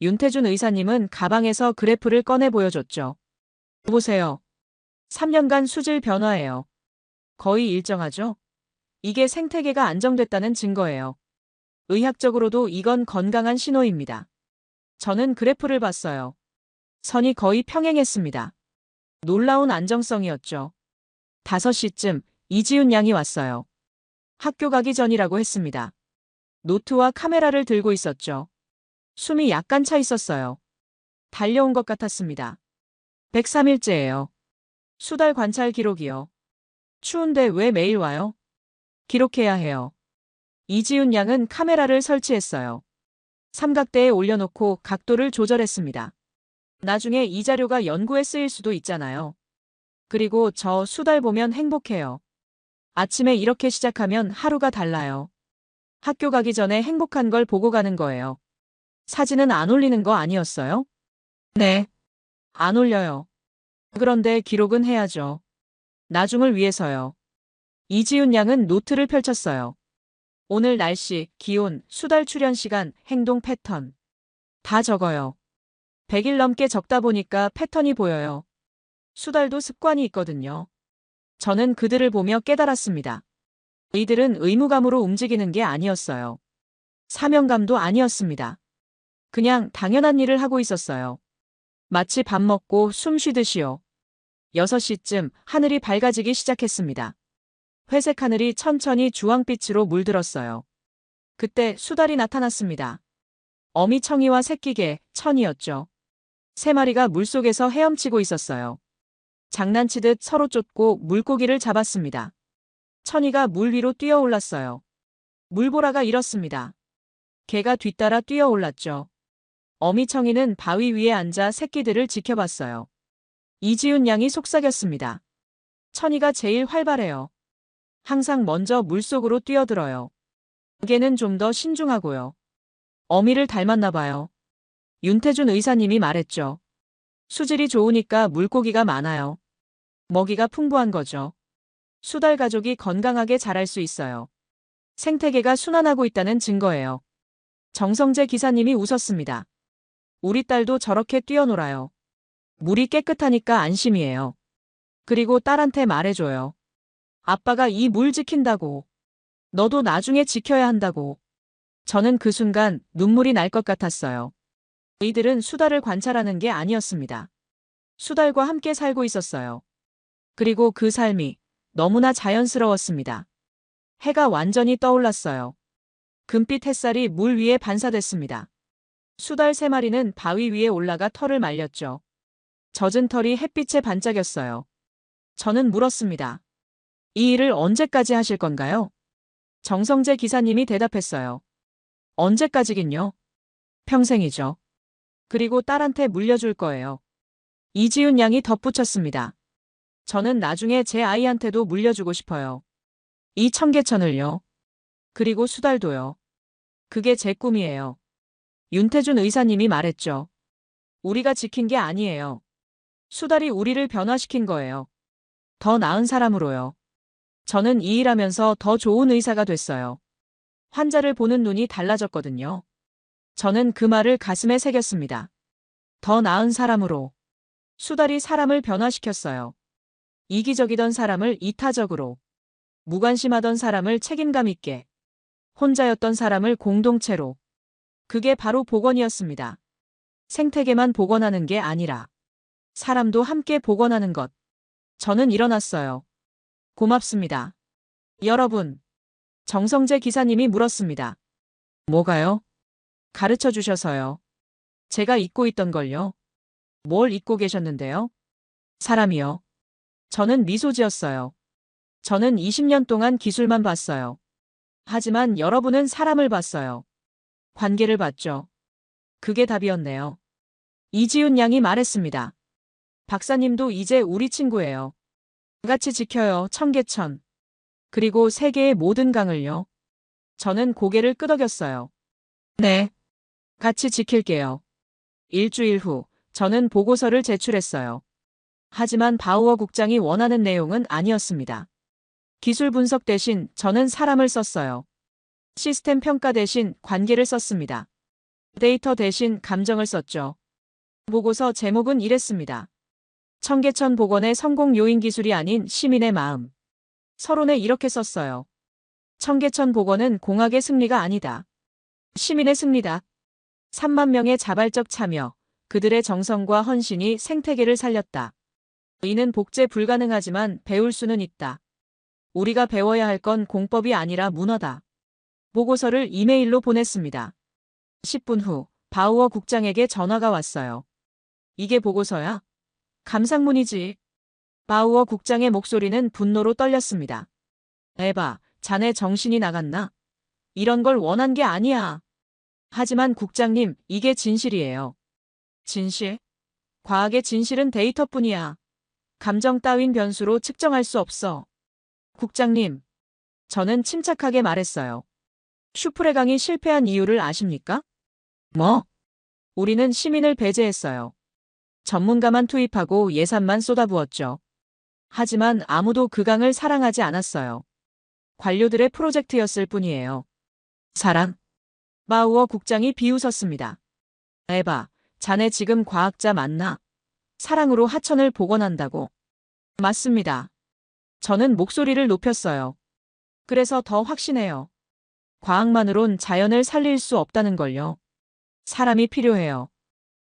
윤태준 의사님은 가방에서 그래프를 꺼내 보여줬죠. 보세요. 3년간 수질 변화예요. 거의 일정하죠? 이게 생태계가 안정됐다는 증거예요. 의학적으로도 이건 건강한 신호입니다. 저는 그래프를 봤어요. 선이 거의 평행했습니다. 놀라운 안정성이었죠. 5시쯤 이지훈 양이 왔어요. 학교 가기 전이라고 했습니다. 노트와 카메라를 들고 있었죠. 숨이 약간 차 있었어요. 달려온 것 같았습니다. 103일째예요. 수달 관찰 기록이요. 추운데 왜 매일 와요? 기록해야 해요. 이지훈 양은 카메라를 설치했어요. 삼각대에 올려놓고 각도를 조절했습니다. 나중에 이 자료가 연구에 쓰일 수도 있잖아요. 그리고 저 수달 보면 행복해요. 아침에 이렇게 시작하면 하루가 달라요. 학교 가기 전에 행복한 걸 보고 가는 거예요. 사진은 안 올리는 거 아니었어요? 네. 안 올려요. 그런데 기록은 해야죠. 나중을 위해서요. 이지훈 양은 노트를 펼쳤어요. 오늘 날씨, 기온, 수달 출현 시간, 행동 패턴. 다 적어요. 100일 넘게 적다 보니까 패턴이 보여요. 수달도 습관이 있거든요. 저는 그들을 보며 깨달았습니다. 이들은 의무감으로 움직이는 게 아니었어요. 사명감도 아니었습니다. 그냥 당연한 일을 하고 있었어요. 마치 밥 먹고 숨 쉬듯이요. 6시쯤 하늘이 밝아지기 시작했습니다. 회색 하늘이 천천히 주황빛으로 물들었어요. 그때 수달이 나타났습니다. 어미청이와 새끼개, 천이었죠. 3마리가 물속에서 헤엄치고 있었어요. 장난치듯 서로 쫓고 물고기를 잡았습니다. 천이가 물 위로 뛰어올랐어요. 물보라가 일었습니다. 개가 뒤따라 뛰어올랐죠. 어미청이는 바위 위에 앉아 새끼들을 지켜봤어요. 이지훈 양이 속삭였습니다. 천이가 제일 활발해요. 항상 먼저 물속으로 뛰어들어요. 개는 좀 더 신중하고요. 어미를 닮았나 봐요. 윤태준 의사님이 말했죠. 수질이 좋으니까 물고기가 많아요. 먹이가 풍부한 거죠. 수달 가족이 건강하게 자랄 수 있어요. 생태계가 순환하고 있다는 증거예요. 정성재 기사님이 웃었습니다. 우리 딸도 저렇게 뛰어놀아요. 물이 깨끗하니까 안심이에요. 그리고 딸한테 말해줘요. 아빠가 이 물 지킨다고. 너도 나중에 지켜야 한다고. 저는 그 순간 눈물이 날 것 같았어요. 이들은 수달을 관찰하는 게 아니었습니다. 수달과 함께 살고 있었어요. 그리고 그 삶이 너무나 자연스러웠습니다. 해가 완전히 떠올랐어요. 금빛 햇살이 물 위에 반사됐습니다. 수달 3마리는 바위 위에 올라가 털을 말렸죠. 젖은 털이 햇빛에 반짝였어요. 저는 물었습니다. 이 일을 언제까지 하실 건가요? 정성재 기사님이 대답했어요. 언제까지긴요? 평생이죠. 그리고 딸한테 물려줄 거예요. 이지훈 양이 덧붙였습니다. 저는 나중에 제 아이한테도 물려주고 싶어요. 이 청계천을요. 그리고 수달도요. 그게 제 꿈이에요. 윤태준 의사님이 말했죠. 우리가 지킨 게 아니에요. 수달이 우리를 변화시킨 거예요. 더 나은 사람으로요. 저는 이 일하면서 더 좋은 의사가 됐어요. 환자를 보는 눈이 달라졌거든요. 저는 그 말을 가슴에 새겼습니다. 더 나은 사람으로. 수달이 사람을 변화시켰어요. 이기적이던 사람을 이타적으로. 무관심하던 사람을 책임감 있게. 혼자였던 사람을 공동체로. 그게 바로 복원이었습니다. 생태계만 복원하는 게 아니라 사람도 함께 복원하는 것. 저는 일어났어요. 고맙습니다. 여러분. 정성재 기사님이 물었습니다. 뭐가요? 가르쳐 주셔서요. 제가 잊고 있던 걸요. 뭘 잊고 계셨는데요? 사람이요. 저는 미소 지었어요. 저는 20년 동안 기술만 봤어요. 하지만 여러분은 사람을 봤어요. 관계를 봤죠. 그게 답이었네요. 이지훈 양이 말했습니다. 박사님도 이제 우리 친구예요. 같이 지켜요, 청계천. 그리고 세계의 모든 강을요. 저는 고개를 끄덕였어요. 네. 같이 지킬게요. 일주일 후, 저는 보고서를 제출했어요. 하지만 바우어 국장이 원하는 내용은 아니었습니다. 기술 분석 대신 저는 사람을 썼어요. 시스템 평가 대신 관계를 썼습니다. 데이터 대신 감정을 썼죠. 보고서 제목은 이랬습니다. 청계천 복원의 성공 요인 기술이 아닌 시민의 마음. 서론에 이렇게 썼어요. 청계천 복원은 공학의 승리가 아니다. 시민의 승리다. 3만 명의 자발적 참여, 그들의 정성과 헌신이 생태계를 살렸다. 이는 복제 불가능하지만 배울 수는 있다. 우리가 배워야 할 건 공법이 아니라 문화다. 보고서를 이메일로 보냈습니다. 10분 후 바우어 국장에게 전화가 왔어요. 이게 보고서야? 감상문이지. 바우어 국장의 목소리는 분노로 떨렸습니다. 에바, 자네 정신이 나갔나? 이런 걸 원한 게 아니야. 하지만 국장님, 이게 진실이에요. 진실? 과학의 진실은 데이터뿐이야. 감정 따윈 변수로 측정할 수 없어. 국장님, 저는 침착하게 말했어요. 슈프레강이 실패한 이유를 아십니까? 뭐? 우리는 시민을 배제했어요. 전문가만 투입하고 예산만 쏟아부었죠. 하지만 아무도 그 강을 사랑하지 않았어요. 관료들의 프로젝트였을 뿐이에요. 사랑? 바우어 국장이 비웃었습니다. 에바, 자네 지금 과학자 맞나? 사랑으로 하천을 복원한다고. 맞습니다. 저는 목소리를 높였어요. 그래서 더 확신해요. 과학만으론 자연을 살릴 수 없다는 걸요. 사람이 필요해요.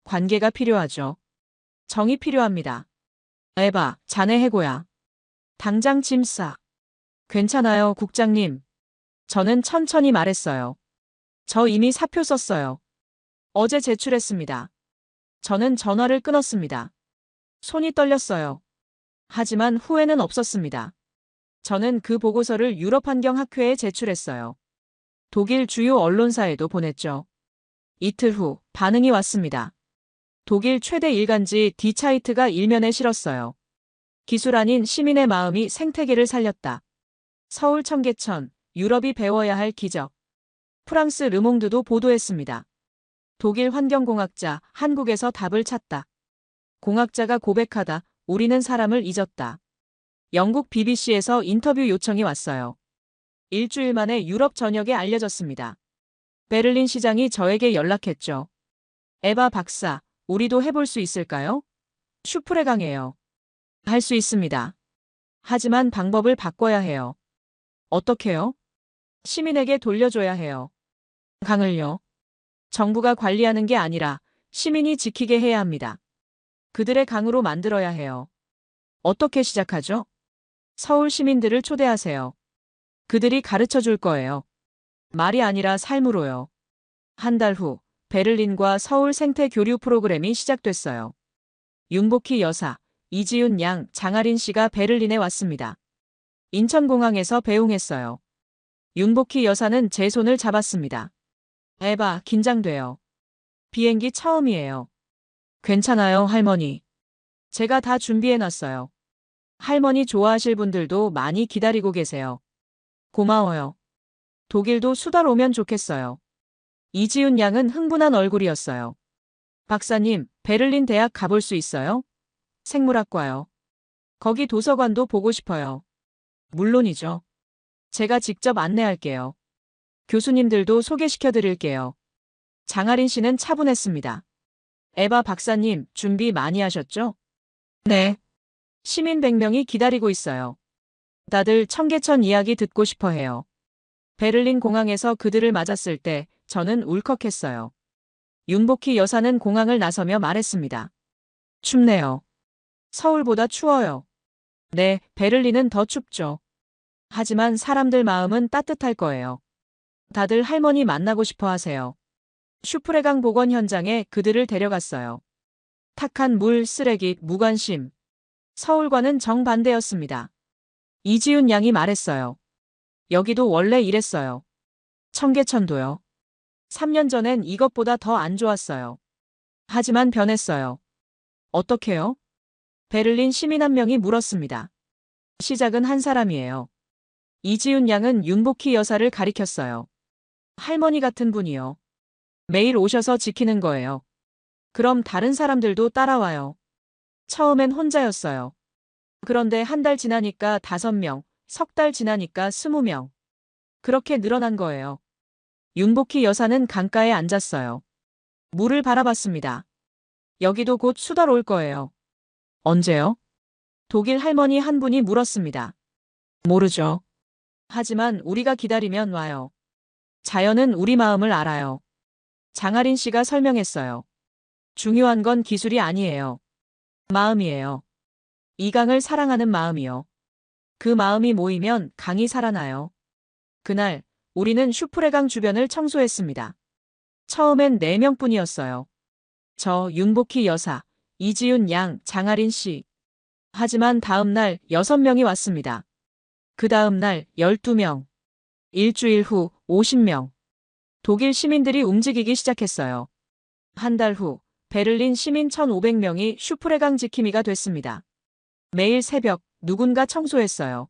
관계가 필요하죠. 정이 필요합니다. 에바, 자네 해고야. 당장 짐 싸. 괜찮아요, 국장님. 저는 천천히 말했어요. 저 이미 사표 썼어요. 어제 제출했습니다. 저는 전화를 끊었습니다. 손이 떨렸어요. 하지만 후회는 없었습니다. 저는 그 보고서를 유럽환경학회에 제출했어요. 독일 주요 언론사에도 보냈죠. 이틀 후 반응이 왔습니다. 독일 최대 일간지 디차이트가 일면에 실었어요. 기술 아닌 시민의 마음이 생태계를 살렸다. 서울 청계천, 유럽이 배워야 할 기적. 프랑스 르몽드도 보도했습니다. 독일 환경공학자, 한국에서 답을 찾다. 공학자가 고백하다. 우리는 사람을 잊었다. 영국 BBC에서 인터뷰 요청이 왔어요. 일주일 만에 유럽 전역에 알려졌습니다. 베를린 시장이 저에게 연락했죠. 에바 박사, 우리도 해볼 수 있을까요? 슈프레강이에요. 할 수 있습니다. 하지만 방법을 바꿔야 해요. 어떻게요? 시민에게 돌려줘야 해요. 강을요. 정부가 관리하는 게 아니라 시민이 지키게 해야 합니다. 그들의 강으로 만들어야 해요. 어떻게 시작하죠? 서울 시민들을 초대하세요. 그들이 가르쳐 줄 거예요. 말이 아니라 삶으로요. 한 달 후 베를린과 서울 생태 교류 프로그램이 시작됐어요. 윤복희 여사, 이지윤 양, 장아린 씨가 베를린에 왔습니다. 인천공항에서 배웅했어요. 윤복희 여사는 제 손을 잡았습니다. 에바, 긴장돼요. 비행기 처음이에요. 괜찮아요, 할머니. 제가 다 준비해놨어요. 할머니 좋아하실 분들도 많이 기다리고 계세요. 고마워요. 독일도 수달 오면 좋겠어요. 이지윤 양은 흥분한 얼굴이었어요. 박사님, 베를린 대학 가볼 수 있어요? 생물학과요. 거기 도서관도 보고 싶어요. 물론이죠. 제가 직접 안내할게요. 교수님들도 소개시켜 드릴게요. 장아린 씨는 차분했습니다. 에바 박사님, 준비 많이 하셨죠? 네. 시민 100명이 기다리고 있어요. 다들 청계천 이야기 듣고 싶어 해요. 베를린 공항에서 그들을 맞았을 때 저는 울컥했어요. 윤복희 여사는 공항을 나서며 말했습니다. 춥네요. 서울보다 추워요. 네, 베를린은 더 춥죠. 하지만 사람들 마음은 따뜻할 거예요. 다들 할머니 만나고 싶어 하세요. 슈프레강 복원 현장에 그들을 데려갔어요. 탁한 물, 쓰레기, 무관심. 서울과는 정반대였습니다. 이지윤 양이 말했어요. 여기도 원래 이랬어요. 청계천도요. 3년 전엔 이것보다 더 안 좋았어요. 하지만 변했어요. 어떻게요? 베를린 시민 한 명이 물었습니다. 시작은 한 사람이에요. 이지윤 양은 윤복희 여사를 가리켰어요. 할머니 같은 분이요. 매일 오셔서 지키는 거예요. 그럼 다른 사람들도 따라와요. 처음엔 혼자였어요. 그런데 한 달 지나니까 5명, 석 달 지나니까 20명. 그렇게 늘어난 거예요. 윤복희 여사는 강가에 앉았어요. 물을 바라봤습니다. 여기도 곧 수달 올 거예요. 언제요? 독일 할머니 한 분이 물었습니다. 모르죠. 하지만 우리가 기다리면 와요. 자연은 우리 마음을 알아요. 장아린 씨가 설명했어요. 중요한 건 기술이 아니에요. 마음이에요. 이 강을 사랑하는 마음이요. 그 마음이 모이면 강이 살아나요. 그날 우리는 슈프레강 주변을 청소했습니다. 처음엔 4명뿐이었어요. 저, 윤복희 여사, 이지윤 양, 장아린 씨. 하지만 다음 날 6명이 왔습니다. 그 다음 날 12명. 일주일 후 50명. 독일 시민들이 움직이기 시작했어요. 한 달 후 베를린 시민 1,500명이 슈프레강 지킴이가 됐습니다. 매일 새벽 누군가 청소했어요.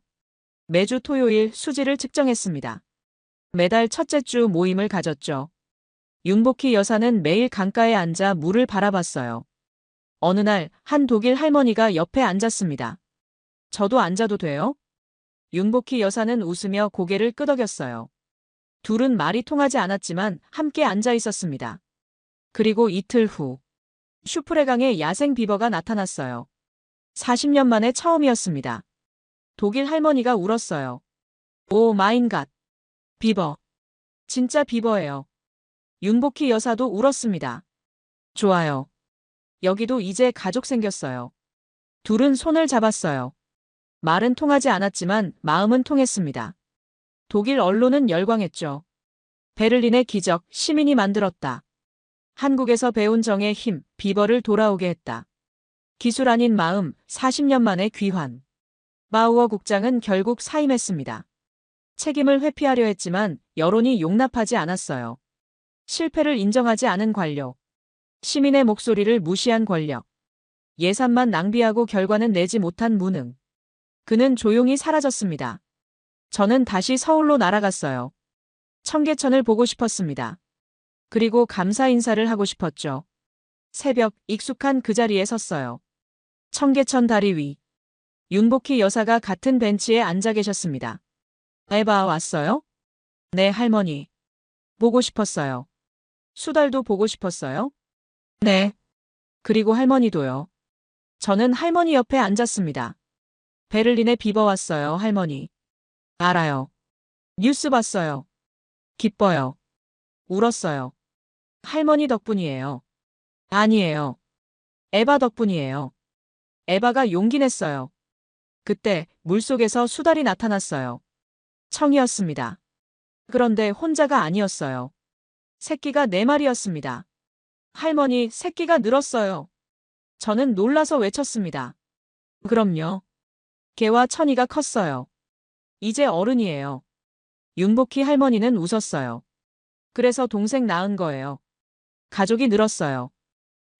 매주 토요일 수질을 측정했습니다. 매달 첫째 주 모임을 가졌죠. 윤복희 여사는 매일 강가에 앉아 물을 바라봤어요. 어느 날 한 독일 할머니가 옆에 앉았습니다. 저도 앉아도 돼요? 윤복희 여사는 웃으며 고개를 끄덕였어요. 둘은 말이 통하지 않았지만 함께 앉아 있었습니다. 그리고 이틀 후 슈프레강에 야생 비버가 나타났어요. 40년 만에 처음이었습니다. 독일 할머니가 울었어요. 오 마인 갓. 비버. 진짜 비버예요. 윤복희 여사도 울었습니다. 좋아요. 여기도 이제 가족 생겼어요. 둘은 손을 잡았어요. 말은 통하지 않았지만 마음은 통했습니다. 독일 언론은 열광했죠. 베를린의 기적, 시민이 만들었다. 한국에서 배운 정의 힘, 비버를 돌아오게 했다. 기술 아닌 마음, 40년 만의 귀환. 바우어 국장은 결국 사임했습니다. 책임을 회피하려 했지만 여론이 용납하지 않았어요. 실패를 인정하지 않은 관료. 시민의 목소리를 무시한 권력. 예산만 낭비하고 결과는 내지 못한 무능. 그는 조용히 사라졌습니다. 저는 다시 서울로 날아갔어요. 청계천을 보고 싶었습니다. 그리고 감사 인사를 하고 싶었죠. 새벽 익숙한 그 자리에 섰어요. 청계천 다리 위. 윤복희 여사가 같은 벤치에 앉아 계셨습니다. 에바 왔어요? 네, 할머니. 보고 싶었어요. 수달도 보고 싶었어요? 네. 그리고 할머니도요. 저는 할머니 옆에 앉았습니다. 베를린에 비버 왔어요, 할머니. 알아요. 뉴스 봤어요. 기뻐요. 울었어요. 할머니 덕분이에요. 아니에요. 에바 덕분이에요. 에바가 용기 냈어요. 그때 물속에서 수달이 나타났어요. 청이었습니다. 그런데 혼자가 아니었어요. 새끼가 4마리였습니다. 할머니, 새끼가 늘었어요. 저는 놀라서 외쳤습니다. 그럼요. 개와 천이가 컸어요. 이제 어른이에요. 윤복희 할머니는 웃었어요. 그래서 동생 낳은 거예요. 가족이 늘었어요.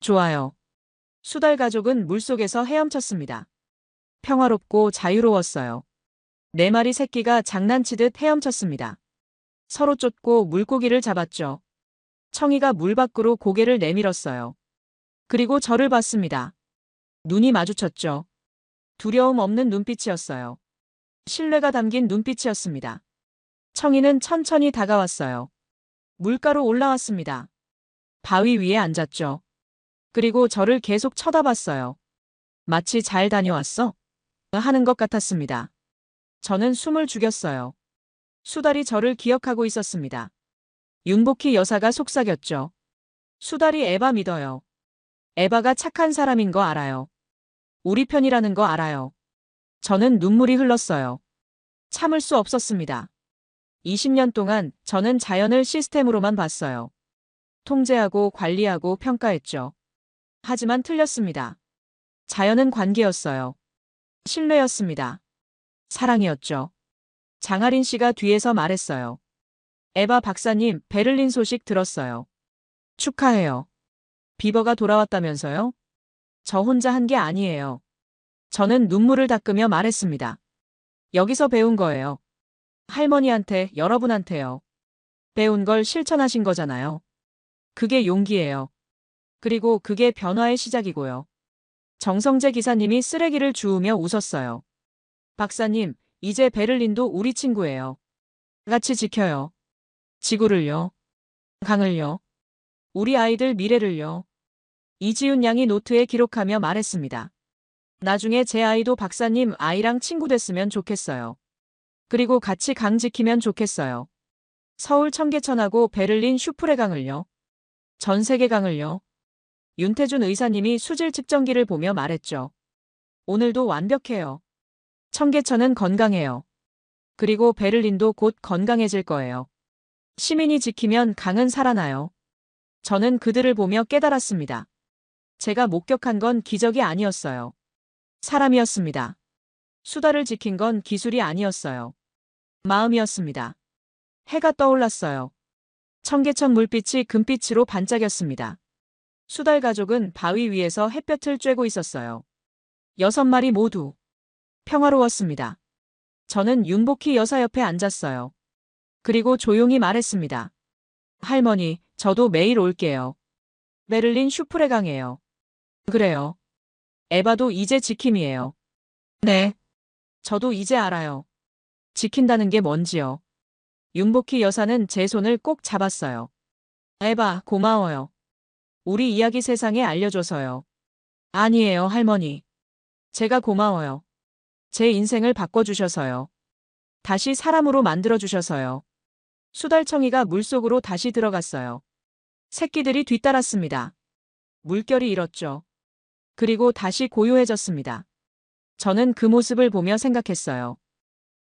좋아요. 수달 가족은 물속에서 헤엄쳤습니다. 평화롭고 자유로웠어요. 4마리 새끼가 장난치듯 헤엄쳤습니다. 서로 쫓고 물고기를 잡았죠. 청이가 물 밖으로 고개를 내밀었어요. 그리고 저를 봤습니다. 눈이 마주쳤죠. 두려움 없는 눈빛이었어요. 신뢰가 담긴 눈빛이었습니다. 청이는 천천히 다가왔어요. 물가로 올라왔습니다. 바위 위에 앉았죠. 그리고 저를 계속 쳐다봤어요. 마치 잘 다녀왔어? 하는 것 같았습니다. 저는 숨을 죽였어요. 수달이 저를 기억하고 있었습니다. 윤복희 여사가 속삭였죠. 수달이 에바 믿어요. 에바가 착한 사람인 거 알아요. 우리 편이라는 거 알아요. 저는 눈물이 흘렀어요. 참을 수 없었습니다. 20년 동안 저는 자연을 시스템으로만 봤어요. 통제하고 관리하고 평가했죠. 하지만 틀렸습니다. 자연은 관계였어요. 신뢰였습니다. 사랑이었죠. 장아린 씨가 뒤에서 말했어요. 에바 박사님, 베를린 소식 들었어요. 축하해요. 비버가 돌아왔다면서요? 저 혼자 한 게 아니에요. 저는 눈물을 닦으며 말했습니다. 여기서 배운 거예요. 할머니한테, 여러분한테요. 배운 걸 실천하신 거잖아요. 그게 용기예요. 그리고 그게 변화의 시작이고요. 정성재 기사님이 쓰레기를 주우며 웃었어요. 박사님, 이제 베를린도 우리 친구예요. 같이 지켜요. 지구를요. 강을요. 우리 아이들 미래를요. 이지훈 양이 노트에 기록하며 말했습니다. 나중에 제 아이도 박사님 아이랑 친구 됐으면 좋겠어요. 그리고 같이 강 지키면 좋겠어요. 서울 청계천하고 베를린 슈프레강을요. 전 세계 강을요. 윤태준 의사님이 수질 측정기를 보며 말했죠. 오늘도 완벽해요. 청계천은 건강해요. 그리고 베를린도 곧 건강해질 거예요. 시민이 지키면 강은 살아나요. 저는 그들을 보며 깨달았습니다. 제가 목격한 건 기적이 아니었어요. 사람이었습니다. 수달을 지킨 건 기술이 아니었어요. 마음이었습니다. 해가 떠올랐어요. 청계천 물빛이 금빛으로 반짝였습니다. 수달 가족은 바위 위에서 햇볕을 쬐고 있었어요. 6마리 모두 평화로웠습니다. 저는 윤복희 여사 옆에 앉았어요. 그리고 조용히 말했습니다. 할머니, 저도 매일 올게요. 베를린 슈프레강이에요. 그래요. 에바도 이제 지킴이에요. 네. 저도 이제 알아요. 지킨다는 게 뭔지요. 윤복희 여사는 제 손을 꼭 잡았어요. 에바, 고마워요. 우리 이야기 세상에 알려줘서요. 아니에요, 할머니. 제가 고마워요. 제 인생을 바꿔주셔서요. 다시 사람으로 만들어주셔서요. 수달청이가 물속으로 다시 들어갔어요. 새끼들이 뒤따랐습니다. 물결이 일었죠. 그리고 다시 고요해졌습니다. 저는 그 모습을 보며 생각했어요.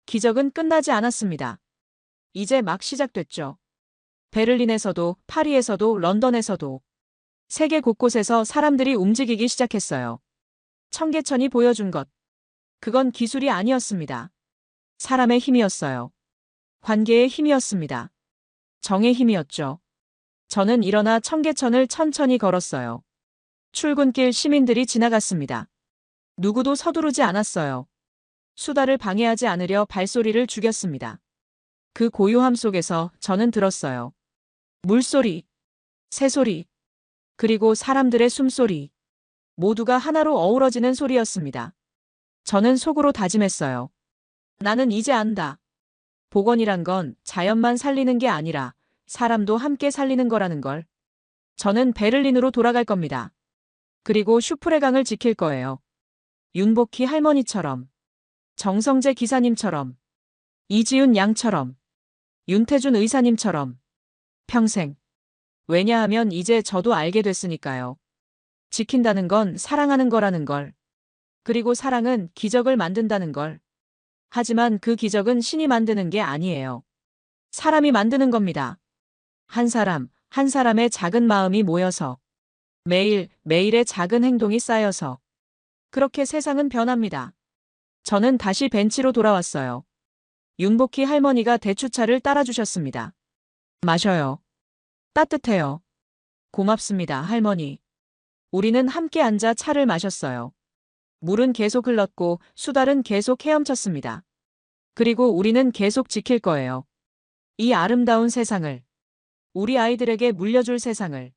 기적은 끝나지 않았습니다. 이제 막 시작됐죠. 베를린에서도, 파리에서도, 런던에서도 세계 곳곳에서 사람들이 움직이기 시작했어요. 청계천이 보여준 것. 그건 기술이 아니었습니다. 사람의 힘이었어요. 관계의 힘이었습니다. 정의 힘이었죠. 저는 일어나 청계천을 천천히 걸었어요. 출근길 시민들이 지나갔습니다. 누구도 서두르지 않았어요. 수다를 방해하지 않으려 발소리를 죽였습니다. 그 고요함 속에서 저는 들었어요. 물소리, 새소리, 그리고 사람들의 숨소리. 모두가 하나로 어우러지는 소리였습니다. 저는 속으로 다짐했어요. 나는 이제 안다. 복원이란 건 자연만 살리는 게 아니라 사람도 함께 살리는 거라는 걸. 저는 베를린으로 돌아갈 겁니다. 그리고 슈프레강을 지킬 거예요. 윤복희 할머니처럼, 정성재 기사님처럼, 이지윤 양처럼, 윤태준 의사님처럼. 평생. 왜냐하면 이제 저도 알게 됐으니까요. 지킨다는 건 사랑하는 거라는 걸. 그리고 사랑은 기적을 만든다는 걸. 하지만 그 기적은 신이 만드는 게 아니에요. 사람이 만드는 겁니다. 한 사람, 한 사람의 작은 마음이 모여서. 매일, 매일의 작은 행동이 쌓여서. 그렇게 세상은 변합니다. 저는 다시 벤치로 돌아왔어요. 윤복희 할머니가 대추차를 따라주셨습니다. 마셔요. 따뜻해요. 고맙습니다, 할머니. 우리는 함께 앉아 차를 마셨어요. 물은 계속 흘렀고 수달은 계속 헤엄쳤습니다. 그리고 우리는 계속 지킬 거예요. 이 아름다운 세상을. 우리 아이들에게 물려줄 세상을.